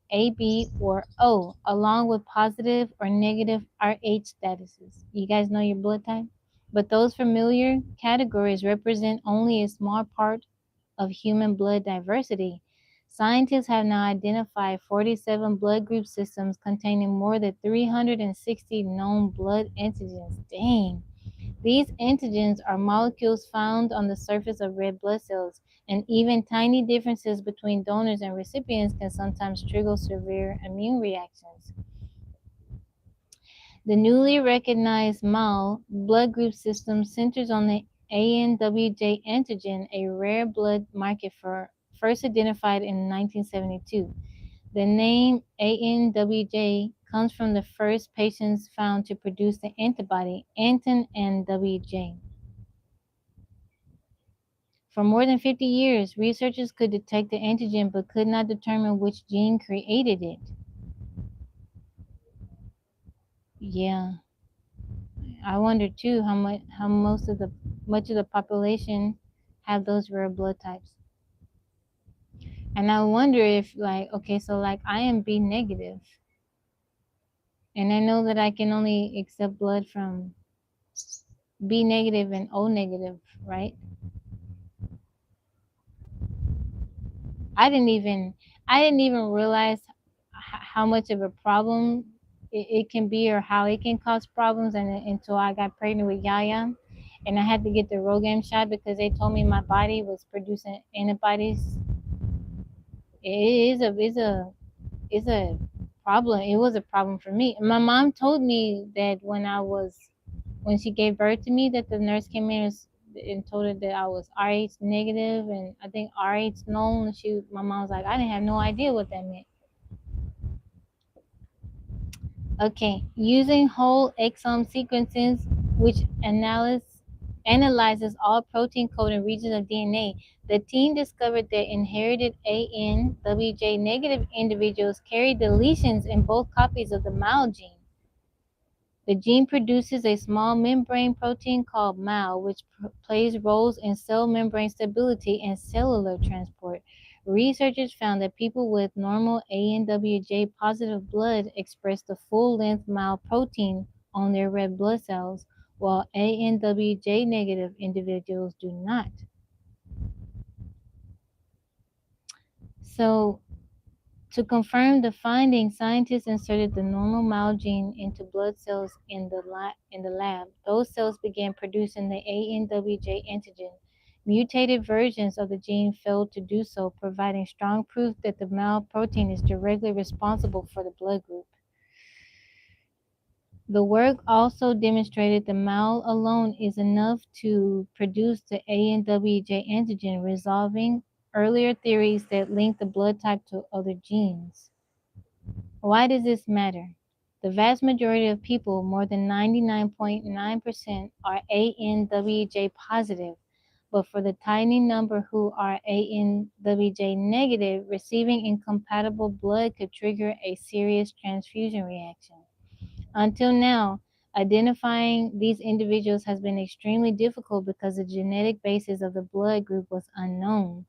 or O, along with positive or negative RH statuses. You guys know your blood type? But those familiar categories represent only a small part of human blood diversity. Scientists have now identified 47 blood group systems containing more than 360 known blood antigens. Dang. These antigens are molecules found on the surface of red blood cells, and even tiny differences between donors and recipients can sometimes trigger severe immune reactions. The newly recognized MAL blood group system centers on the ANWJ antigen, a rare blood marker first identified in 1972. The name ANWJ comes from the first patients found to produce the antibody antin-NWJ. For more than 50 years, researchers could detect the antigen but could not determine which gene created it. Yeah, I wonder too how much of the population have those rare blood types. And I wonder if okay, so I am B negative, and I know that I can only accept blood from B negative and O negative, right? I didn't even realize how much of a problem it can be, or how it can cause problems, until I got pregnant with Yaya, and I had to get the Rogam shot because they told me my body was producing antibodies. It's a problem. It was a problem for me. My mom told me that when she gave birth to me, that the nurse came in and told her that I was RH negative, and I think RH known. My mom was like, I didn't have no idea what that meant. Okay, using whole exome sequences, which analyzes all protein coding regions of DNA, the team discovered that inherited ANWJ negative individuals carry deletions in both copies of the MAL gene. The gene produces a small membrane protein called MAL, which plays roles in cell membrane stability and cellular transport. Researchers found that people with normal ANWJ positive blood express the full-length MAL protein on their red blood cells, while ANWJ negative individuals do not. So, to confirm the findings, scientists inserted the normal MAL gene into blood cells in the lab. Those cells began producing the ANWJ antigen. Mutated versions of the gene failed to do so, providing strong proof that the MAL protein is directly responsible for the blood group. The work also demonstrated the MAL alone is enough to produce the ANWJ antigen, resolving earlier theories that link the blood type to other genes. Why does this matter? The vast majority of people, more than 99.9%, are ANWJ positive, but for the tiny number who are ANWJ negative, receiving incompatible blood could trigger a serious transfusion reaction. Until now, identifying these individuals has been extremely difficult because the genetic basis of the blood group was unknown.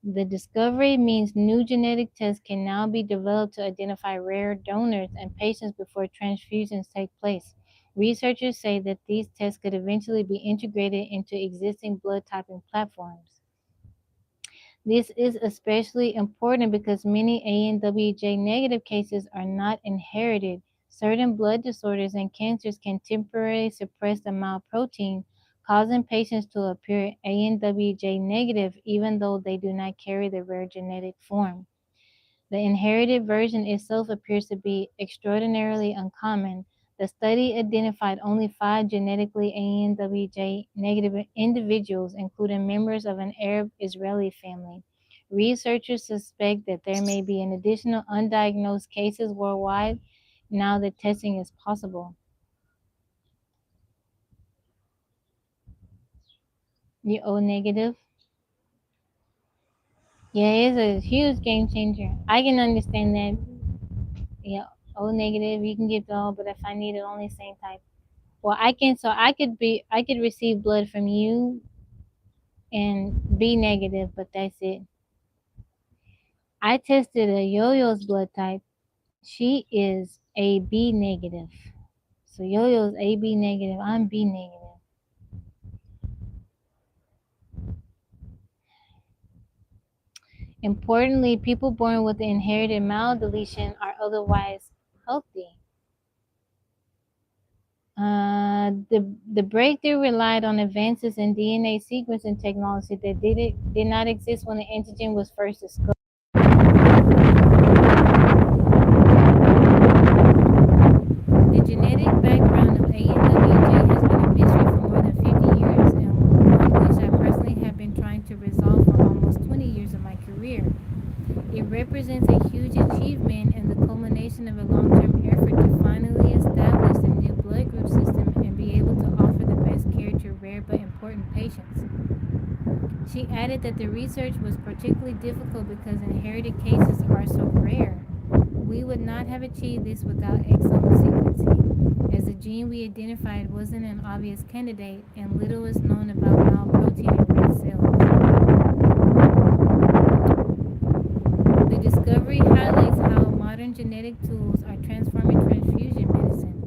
The discovery means new genetic tests can now be developed to identify rare donors and patients before transfusions take place. Researchers say that these tests could eventually be integrated into existing blood typing platforms. This is especially important because many ANWJ negative cases are not inherited. Certain blood disorders and cancers can temporarily suppress the MAL protein, causing patients to appear ANWJ negative even though they do not carry the rare genetic form. The inherited version itself appears to be extraordinarily uncommon. The study identified only 5 genetically ANWJ negative individuals, including members of an Arab Israeli family. Researchers suspect that there may be an additional undiagnosed cases worldwide now that testing is possible. The O negative. Yeah, it's a huge game changer. I can understand that. Yeah, O negative, you can get the O, but if I need it only same type. Well, I could receive blood from you and B negative, but that's it. I tested a Yo-Yo's blood type. She is AB negative. So Yo-Yo's AB negative, I'm B negative. Importantly, people born with the inherited deletion are otherwise healthy. The breakthrough relied on advances in DNA sequencing technology that did not exist when the antigen was first discovered. The genetic background of ANWJ has been a mystery for more than 50 years, and one which I personally have been trying to resolve for almost 20 years of my career. It represents a huge achievement and the culmination of a long-term effort to finally establish a new blood group system and be able to offer the best care to rare but important patients. She added that the research was particularly difficult because inherited cases are so rare. We would not have achieved this without exome sequencing, as the gene we identified wasn't an obvious candidate and little is known about malprotein in red cells. The discovery highlights how modern genetic tools are transforming transfusion medicine.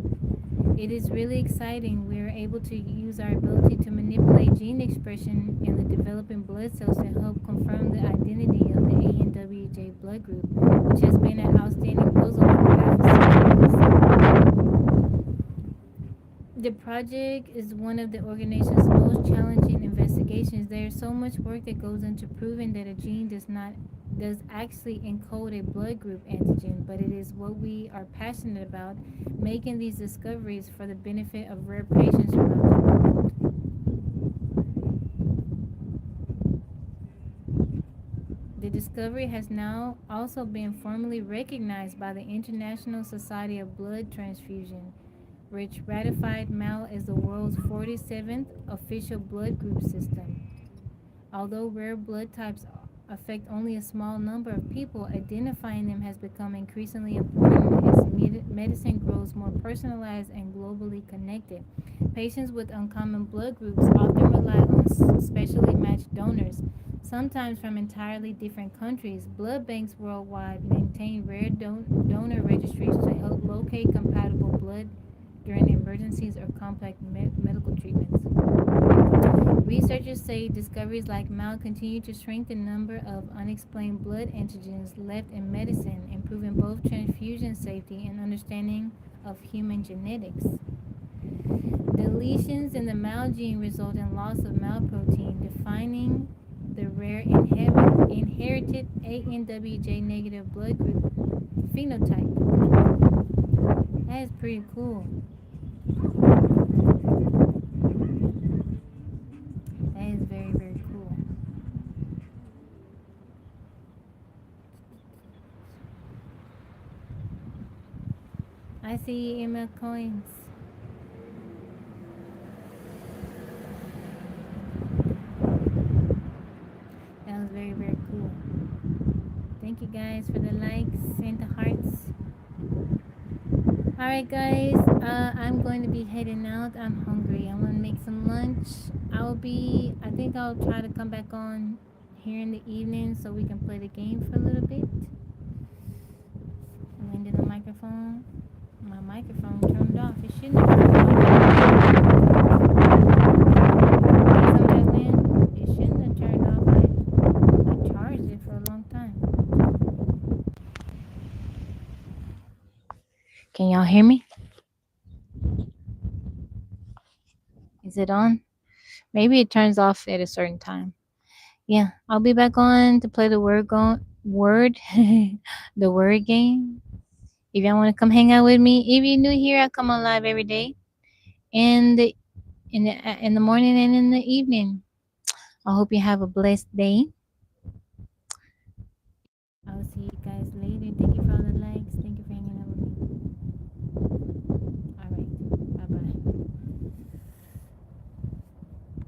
It is really exciting. We are able to use our ability to manipulate gene expression in the developing blood cells to help confirm the identity of the ANWJ blood group, which has been an outstanding puzzle for half a century. The project is one of the organization's most challenging investigations. There is so much work that goes into proving that a gene does actually encode a blood group antigen, but it is what we are passionate about, making these discoveries for the benefit of rare patients around the world. The discovery has now also been formally recognized by the International Society of Blood Transfusion, which ratified MAL as the world's 47th official blood group system. Although rare blood types affect only a small number of people, identifying them has become increasingly important as medicine grows more personalized and globally connected. Patients with uncommon blood groups often rely on specially matched donors, sometimes from entirely different countries. Blood banks worldwide maintain rare donor registries to help locate compatible blood during emergencies or complex medical treatments. Researchers say discoveries like MAL continue to shrink the number of unexplained blood antigens left in medicine, improving both transfusion safety and understanding of human genetics. Deletions in the MAL gene result in loss of MAL protein, defining the rare inherited ANWJ negative blood group phenotype. That is pretty cool. That is very, very cool. I see email coins. That was very, very cool. Thank you guys for the likes and the hearts. Alright guys, I'm going to be heading out. I'm hungry. I'm going to make some lunch. I think I'll try to come back on here in the evening so we can play the game for a little bit. When did the microphone? My microphone turned off. It shouldn't have turned off. It shouldn't have turned off. I charged it for a long time. Can y'all hear me? Is it on? Maybe it turns off at a certain time. Yeah, I'll be back on to play the word the word game. If y'all want to come hang out with me, if you're new here, I come on live every day, and in the morning and in the evening. I hope you have a blessed day. I'll see you guys later. Thank